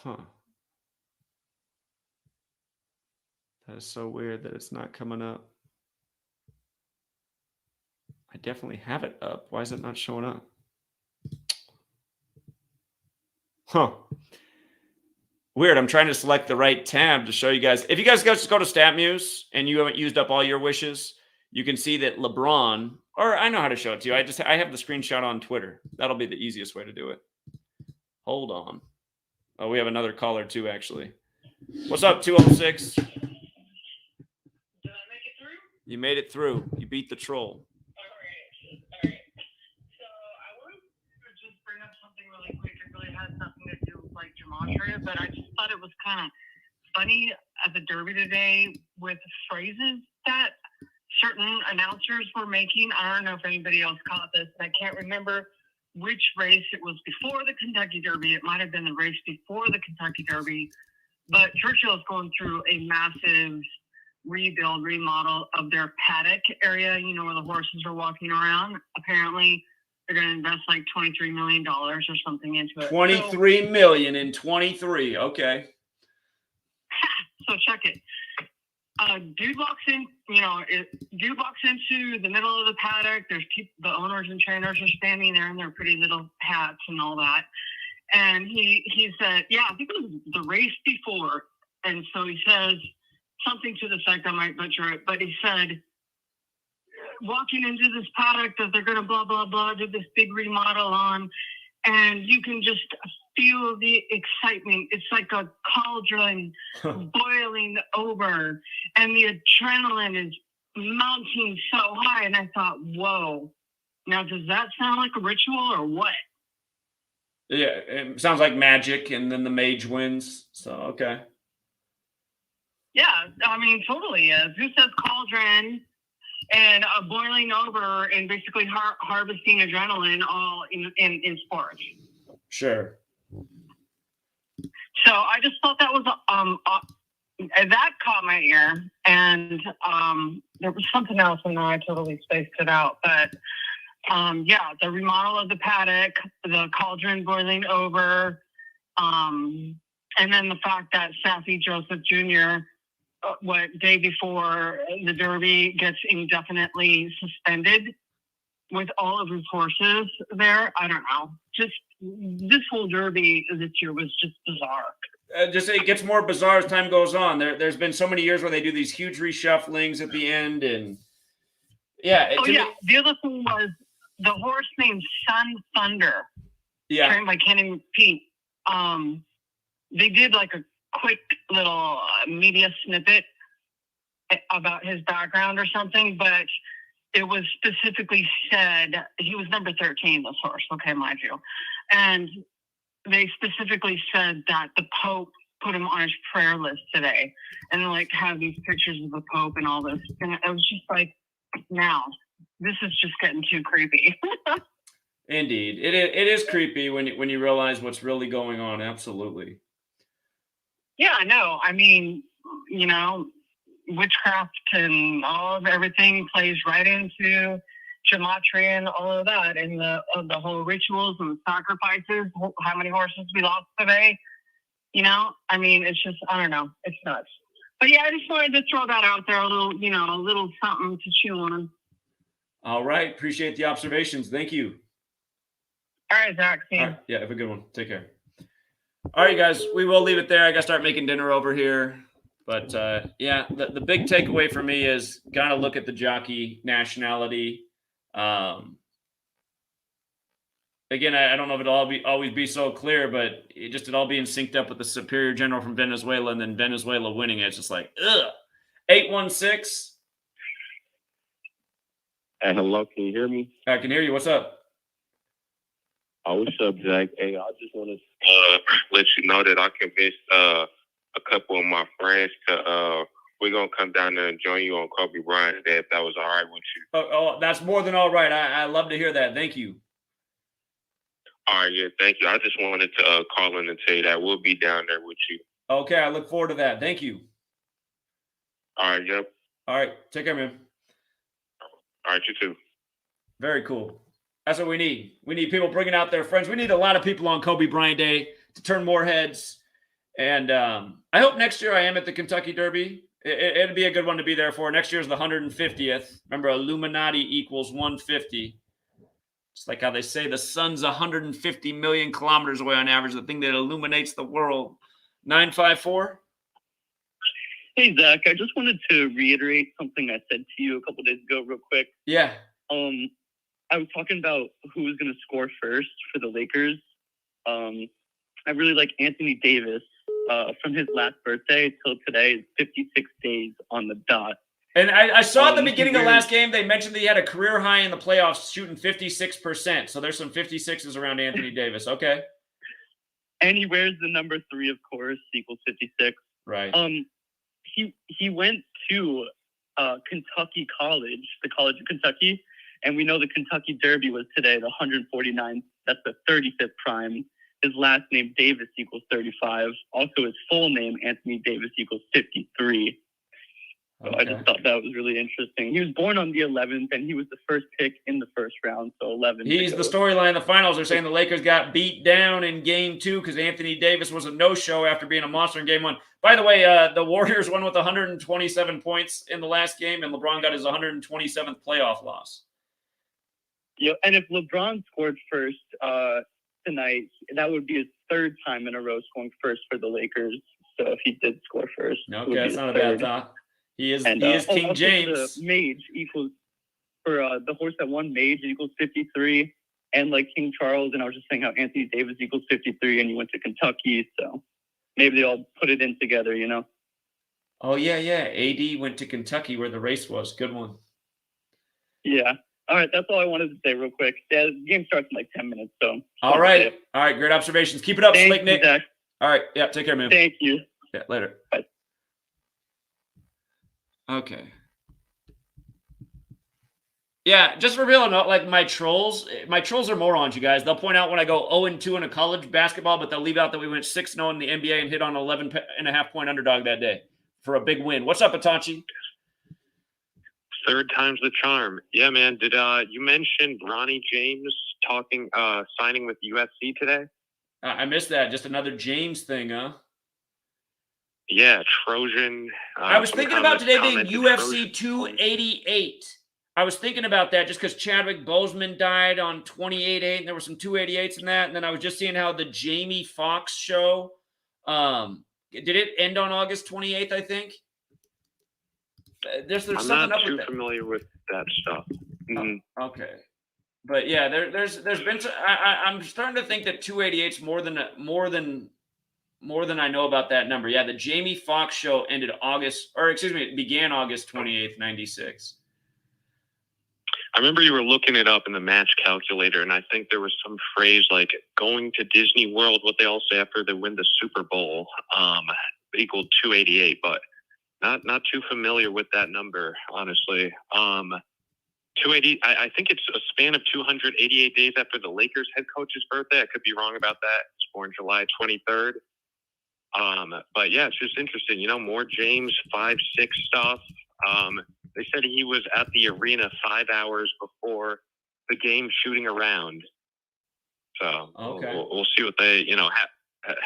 that is so weird that it's not coming up. I definitely have it up. Why is it not showing up? Weird. I'm trying to select the right tab to show you guys. If you guys just go to StatMuse and you haven't used up all your wishes, you can see that LeBron, or I know how to show it to you. I have the screenshot on Twitter. That'll be the easiest way to do it. Hold on. Oh, we have another caller too, actually. What's up, 206? Did I make it through? You made it through. You beat the troll. All right. So I wanted to just bring up something really quick. It really has nothing to do with like Gematria, but I just thought it was kind of funny at the Derby today with phrases that certain announcers were making. I don't know if anybody else caught this. I can't remember which race it was before the Kentucky Derby. It might have been the race before the Kentucky Derby, but Churchill is going through a massive remodel of their paddock area, you know, where the horses are walking around. Apparently, they're going to invest like $23 million or something into it. $23 million in 23. Okay. So check it. Dude walks in, dude walks into the middle of the paddock. There's the owners and trainers are standing there in their pretty little hats and all that. And he said, yeah, I think it was the race before. And so he says something to the effect, I might butcher it, but he said, walking into this paddock that they're going to blah, blah, blah, do this big remodel on. And you can just feel the excitement. It's like a cauldron boiling over, and the adrenaline is mounting so high. And I thought, whoa. Now, does that sound like a ritual or what? Yeah, it sounds like magic, and then the Mage wins. So, okay. Yeah, I mean, totally is. Who says cauldron and boiling over and basically harvesting adrenaline all in sports? Sure. So I just thought that was that caught my ear, and there was something else, and I totally spaced it out. But yeah, the remodel of the paddock, the cauldron boiling over, and then the fact that Sassy Joseph Jr. Day before the Derby gets indefinitely suspended with all of his horses there. I don't know. Just this whole Derby this year was just bizarre. Just it gets more bizarre as time goes on. There's been so many years where they do these huge reshufflings at the end, and yeah. The other thing was the horse named Sun Thunder. Yeah. Trained by Kenny Pete. They did like a quick little media snippet about his background or something, but it was specifically said he was number 13, this horse, okay, mind you. And they specifically said that the Pope put him on his prayer list today, and like have these pictures of the Pope and all this. And it was just like, now, this is just getting too creepy. Indeed. It is creepy when you realize what's really going on. Absolutely. Yeah, I know. I mean, witchcraft and everything plays right into Gematria and all of that, and the whole rituals and sacrifices. How many horses we lost today? I mean, it's just, I don't know, it's nuts. But yeah, I just wanted to throw that out there, a little something to chew on. All right, appreciate the observations. Thank you. All right, Zach. See you. All right, yeah, have a good one. Take care. All right, guys, we will leave it there. I got to start making dinner over here. But, yeah, the big takeaway for me is got to look at the jockey nationality. Again, I don't know if it'll always be so clear, but it all being synced up with the superior general from Venezuela and then Venezuela winning it. It's just like, ugh. 816. Hello, can you hear me? I can hear you. What's up? What's up, Jack? Hey, I just want to let you know that I convinced a couple of my friends to we're gonna come down there and join you on Kobe Bryant's Day if that was all right with you. Oh, that's more than all right. I love to hear that. Thank you. All right, yeah, thank you. I just wanted to call in and tell you that we'll be down there with you. Okay, I look forward to that. Thank you. All right, yep. All right, take care, man. All right, you too. Very cool. That's what we need. We need people bringing out their friends. We need a lot of people on Kobe Bryant Day to turn more heads. And I hope next year I am at the Kentucky Derby. It'd be a good one to be there for. Next year's the 150th. Remember, Illuminati equals 150. It's like how they say the sun's 150 million kilometers away on average, the thing that illuminates the world. 954? Hey, Zach, I just wanted to reiterate something I said to you a couple days ago real quick. Yeah. I was talking about who was going to score first for the Lakers. I really like Anthony Davis. From his last birthday till today is 56 days on the dot. And I saw at the beginning of the last game, they mentioned that he had a career high in the playoffs shooting 56%. So there's some 56s around Anthony Davis. Okay. And he wears the number 3, of course, equals 56. Right. He went to Kentucky College, the College of Kentucky. And we know the Kentucky Derby was today, the 149th. That's the 35th prime. His last name, Davis, equals 35. Also, his full name, Anthony Davis, equals 53. So Okay. I just thought that was really interesting. He was born on the 11th, and he was the first pick in the first round, so 11. He's the storyline in the finals. They're saying the Lakers got beat down in game 2 because Anthony Davis was a no-show after being a monster in game 1. By the way, the Warriors won with 127 points in the last game, and LeBron got his 127th playoff loss. Yeah, and if LeBron scored first tonight, that would be his 3rd time in a row scoring first for the Lakers. So if he did score first, Okay, that's not a bad thought. He is King James. The Mage equals for the horse that won Mage equals 53, and like King Charles. And I was just saying how Anthony Davis equals 53, and he went to Kentucky, so maybe they all put it in together, you know? Oh yeah. AD went to Kentucky where the race was. Good one. Yeah. All right, that's all I wanted to say real quick. Yeah, the game starts in like 10 minutes, so. All right. Great observations. Keep it up, Slick Nick. Zach. All right. Yeah, take care, man. Thank you. Yeah, later. Bye. Okay. Yeah, just for real, like my trolls are morons, you guys. They'll point out when I go 0-2 in a college basketball, but they'll leave out that we went 6-0 in the NBA and hit on 11.5-point underdog that day for a big win. What's up, Itachi? 3rd time's the charm. Yeah, man. Did you mention Bronny James signing with UFC today? I missed that. Just another James thing, huh? Yeah, Trojan. I was thinking about today being UFC 288. I was thinking about that just because Chadwick Boseman died on 28-8, and there were some 288s in that. And then I was just seeing how the Jamie Foxx show, did it end on August 28th, I think? There's I'm something not up too with that. familiar with that stuff. Mm-hmm. Okay. But yeah, there's been I'm starting to think that 288's more than I know about that number. Yeah, the Jamie Foxx show ended it began August 28th, 96. I remember you were looking it up in the match calculator, and I think there was some phrase like going to Disney World, what they all say after they win the Super Bowl, equaled 288, but not too familiar with that number, honestly. 280, I think it's a span of 288 days after the Lakers head coach's birthday. I could be wrong about that. It's born July 23rd. But yeah, it's just interesting, more James 5-6 stuff. They said he was at the arena 5 hours before the game shooting around. So okay. we'll see what they,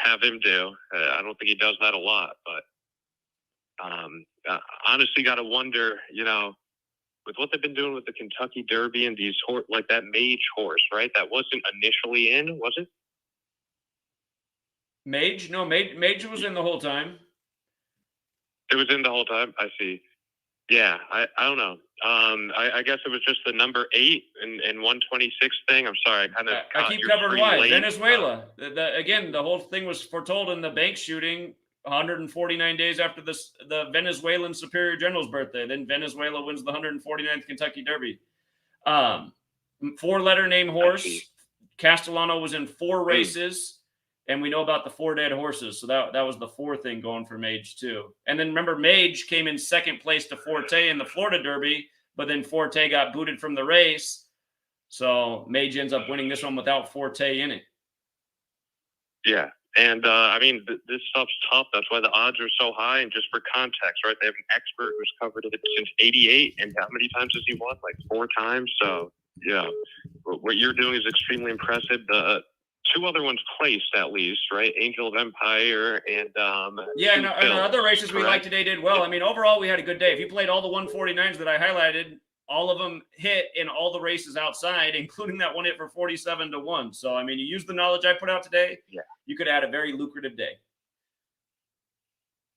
have him do. I don't think he does that a lot, but honestly got to wonder, with what they've been doing with the Kentucky Derby and these like that Mage horse, right? That wasn't initially in, was it? Mage? No, Mage was in the whole time. It was in the whole time. I see. Yeah, I don't know. I guess it was just the number 8 and 126 thing. I'm sorry, I keep covering why. Venezuela. Again, the whole thing was foretold in the bank shooting 149 days after the Venezuelan Superior General's birthday. Then Venezuela wins the 149th Kentucky Derby. 4-letter name horse. Castellano was in 4 races. And we know about the 4 dead horses. So that was the 4th thing going for Mage, too. And then remember, Mage came in 2nd place to Forte in the Florida Derby, but then Forte got booted from the race. So Mage ends up winning this one without Forte in it. Yeah. And I mean, this stuff's tough. That's why the odds are so high. And just for context, right? They have an expert who's covered it since '88, and how many times has he won? Like 4 times. So yeah, what you're doing is extremely impressive. The 2 other ones placed at least, right? Angel of Empire and yeah, and the other races we liked today did well. Yeah. I mean, overall we had a good day. If you played all the 149s that I highlighted, all of them hit in all the races outside, including that one hit for 47-1. So I mean, you use the knowledge I put out today. Yeah, you could have had a very lucrative day.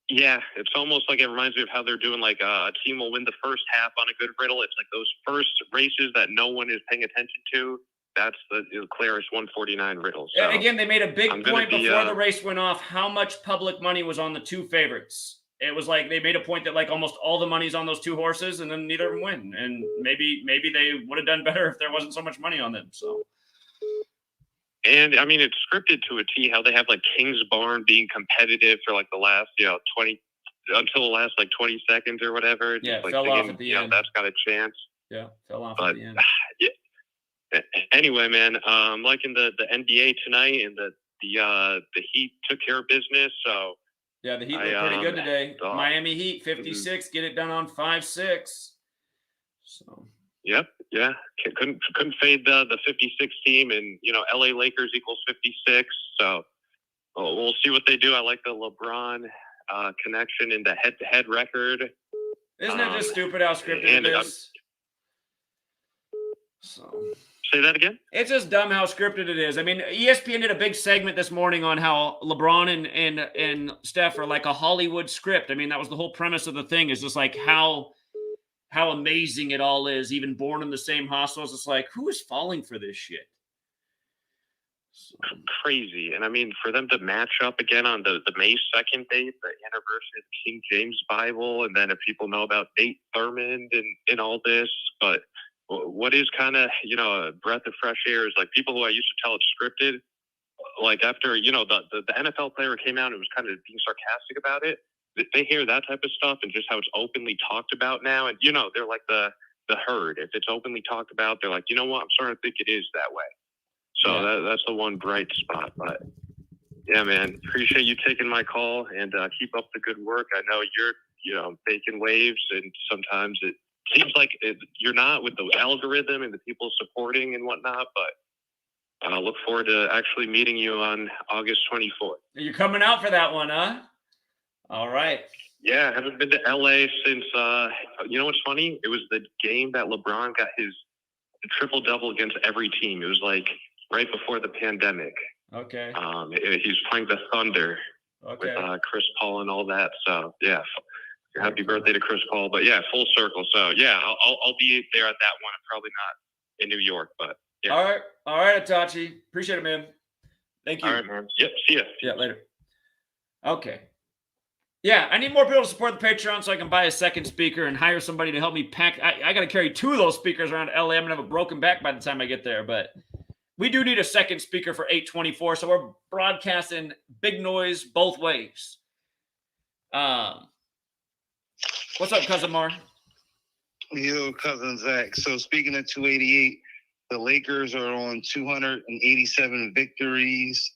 Yeah, it's almost like it reminds me of how they're doing like a team will win the first half on a good riddle. It's like those first races that no one is paying attention to. That's the clearest 149 riddle. So and again, they made a big point before the race went off how much public money was on the 2 favorites. It was like they made a point that like almost all the money's on those 2 horses, and then neither of them win. And maybe they would have done better if there wasn't so much money on them. So. And I mean, it's scripted to a T. How they have like King's Barn being competitive for like the last 20 until the last like 20 seconds or whatever. Yeah, like, fell off at the end. That's got a chance. Yeah, fell off at the end. Yeah. Anyway, man, liking the NBA tonight, and the Heat took care of business. So yeah, the Heat looked pretty good today. Miami Heat 56, get it done on 5-6. So yep, yeah, couldn't fade the 56 team, and LA Lakers equals 56. So we'll see what they do. I like the LeBron connection in the head-to-head record. Isn't it just stupid how scripted it is? So. Say that again? It's just dumb how scripted it is. I mean, ESPN did a big segment this morning on how LeBron and Steph are like a Hollywood script. I mean, that was the whole premise of the thing, is just like how amazing it all is, even born in the same hospitals. It's like, who is falling for this shit? So. Crazy. And I mean, for them to match up again on the May 2nd date, the anniversary of King James Bible, and then if people know about Nate Thurmond and all this, but what is kind of, a breath of fresh air is like people who I used to tell it's scripted, like after, the NFL player came out and was kind of being sarcastic about it. They hear that type of stuff and just how it's openly talked about now. And, they're like the herd. If it's openly talked about, they're like, you know what? I'm starting to think it is that way. So that's the one bright spot. But yeah, man, appreciate you taking my call, and keep up the good work. I know you're, making waves, and sometimes it seems like you're not with the algorithm and the people supporting and whatnot, but I look forward to actually meeting you on August 24th. You're coming out for that one, huh? All right. Yeah, I haven't been to LA since, what's funny? It was the game that LeBron got his triple-double against every team. It was like right before the pandemic. Okay. He's playing the Thunder with Chris Paul and all that. So, yeah. Happy birthday to Chris Paul. But yeah, full circle. So yeah, I'll be there at that one. I'm probably not in New York, but yeah. All right, Itachi. Appreciate it, man. Thank you. All right, man. Yep. See ya. Yeah, later. Okay. Yeah, I need more people to support the Patreon so I can buy a second speaker and hire somebody to help me pack. I got to carry 2 of those speakers around LA. I'm going to have a broken back by the time I get there, but we do need a second speaker for 824. So we're broadcasting big noise both ways. What's up, Cousin Mar? Yo, Cousin Zach. So speaking of 288, the Lakers are on 287 victories,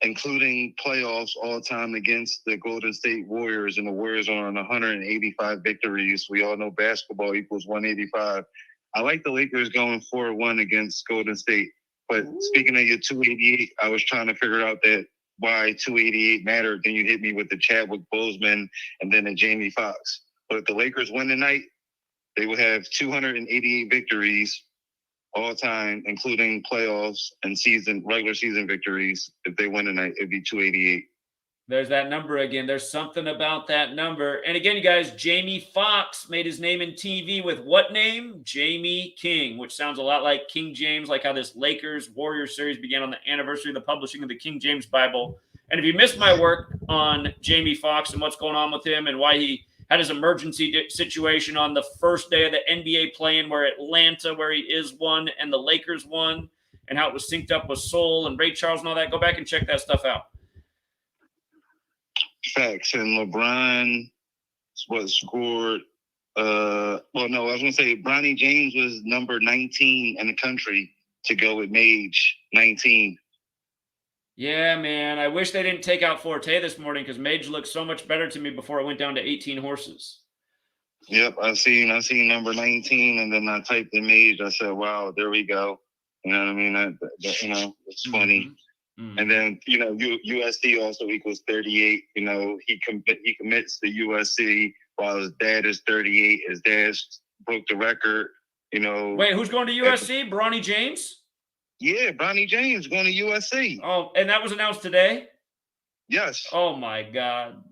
including playoffs all time against the Golden State Warriors, and the Warriors are on 185 victories. We all know basketball equals 185. I like the Lakers going 4-1 against Golden State. But speaking of your 288, I was trying to figure out that why 288 mattered. Then you hit me with the Chadwick Boseman and then the Jamie Foxx. But if the Lakers win tonight, they will have 288 victories all time, including playoffs and regular season victories. If they win tonight, it'd be 288. There's that number again. There's something about that number. And again, you guys, Jamie Foxx made his name in TV with what name? Jamie King, which sounds a lot like King James, like how this Lakers-Warriors series began on the anniversary of the publishing of the King James Bible. And if you missed my work on Jamie Foxx and what's going on with him and why he had his emergency situation on the first day of the NBA play-in where Atlanta, where he is, won, and the Lakers won, and how it was synced up with Soul and Ray Charles and all that, go back and check that stuff out. Facts. And LeBron scored. I was going to say Bronny James was number 19 in the country to go with Mage 19. Yeah, man. I wish they didn't take out Forte this morning because Mage looked so much better to me before it went down to 18 horses. Yep, I seen number 19, and then I typed in Mage. I said, "Wow, there we go." You know what I mean? That you know, it's funny. Mm-hmm. And then you know, USC also equals 38. You know, he commits to USC while his dad is 38. His dad broke the record. You know. Wait, who's going to USC? Bronny James? Yeah, Bronny James going to USC. Oh, and that was announced today? Yes. Oh my God.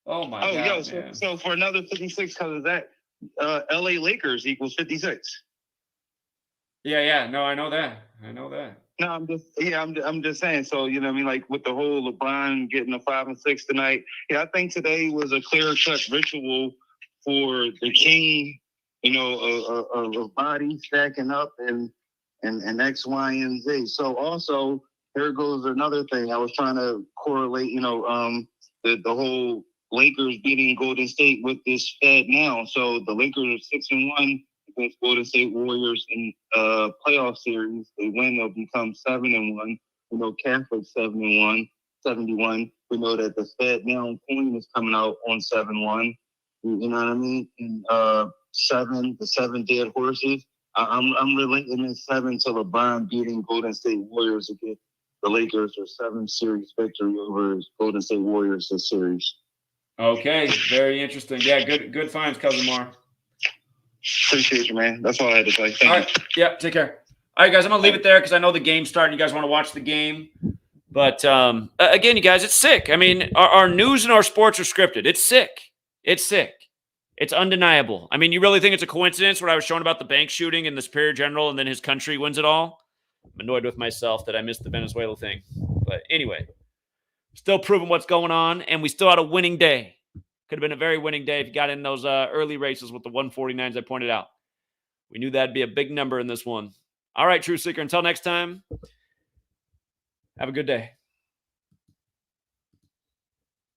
Oh my God. Yo, so for another 56, because of that, LA Lakers equals 56. Yeah. No, I know that. No, I'm just saying. So, you know what I mean? Like with the whole LeBron getting a 5 and 6 tonight. Yeah, I think today was a clear-cut ritual for the king, you know, a body stacking up and X, Y, and Z. So also, here goes another thing. I was trying to correlate, you know, the whole Lakers beating Golden State with this Fed now. So the Lakers are 6-1 against Golden State Warriors in playoff series. They win, they'll become 7-1. You know, Catholic 7-1, 71. We know that the Fed now coin is coming out on 7-1. You know what I mean? And the 7 dead horses. I'm relating this 7 to LeBron beating Golden State Warriors against the Lakers, or 7 series victory over Golden State Warriors this series. Okay, very interesting. Yeah, good finds, Cousin Mar. Appreciate you, man. That's all I had to say. Thank all right. you. Yeah, take care. All right, guys, I'm going to leave it there because I know the game's starting. You guys want to watch the game. But, again, you guys, it's sick. I mean, our news and our sports are scripted. It's sick. It's undeniable. I mean, you really think it's a coincidence what I was showing about the bank shooting and the Superior General and then his country wins it all? I'm annoyed with myself that I missed the Venezuela thing. But anyway, still proving what's going on, and we still had a winning day. Could have been a very winning day if you got in those early races with the 149s I pointed out. We knew that'd be a big number in this one. All right, True Seeker, until next time, have a good day.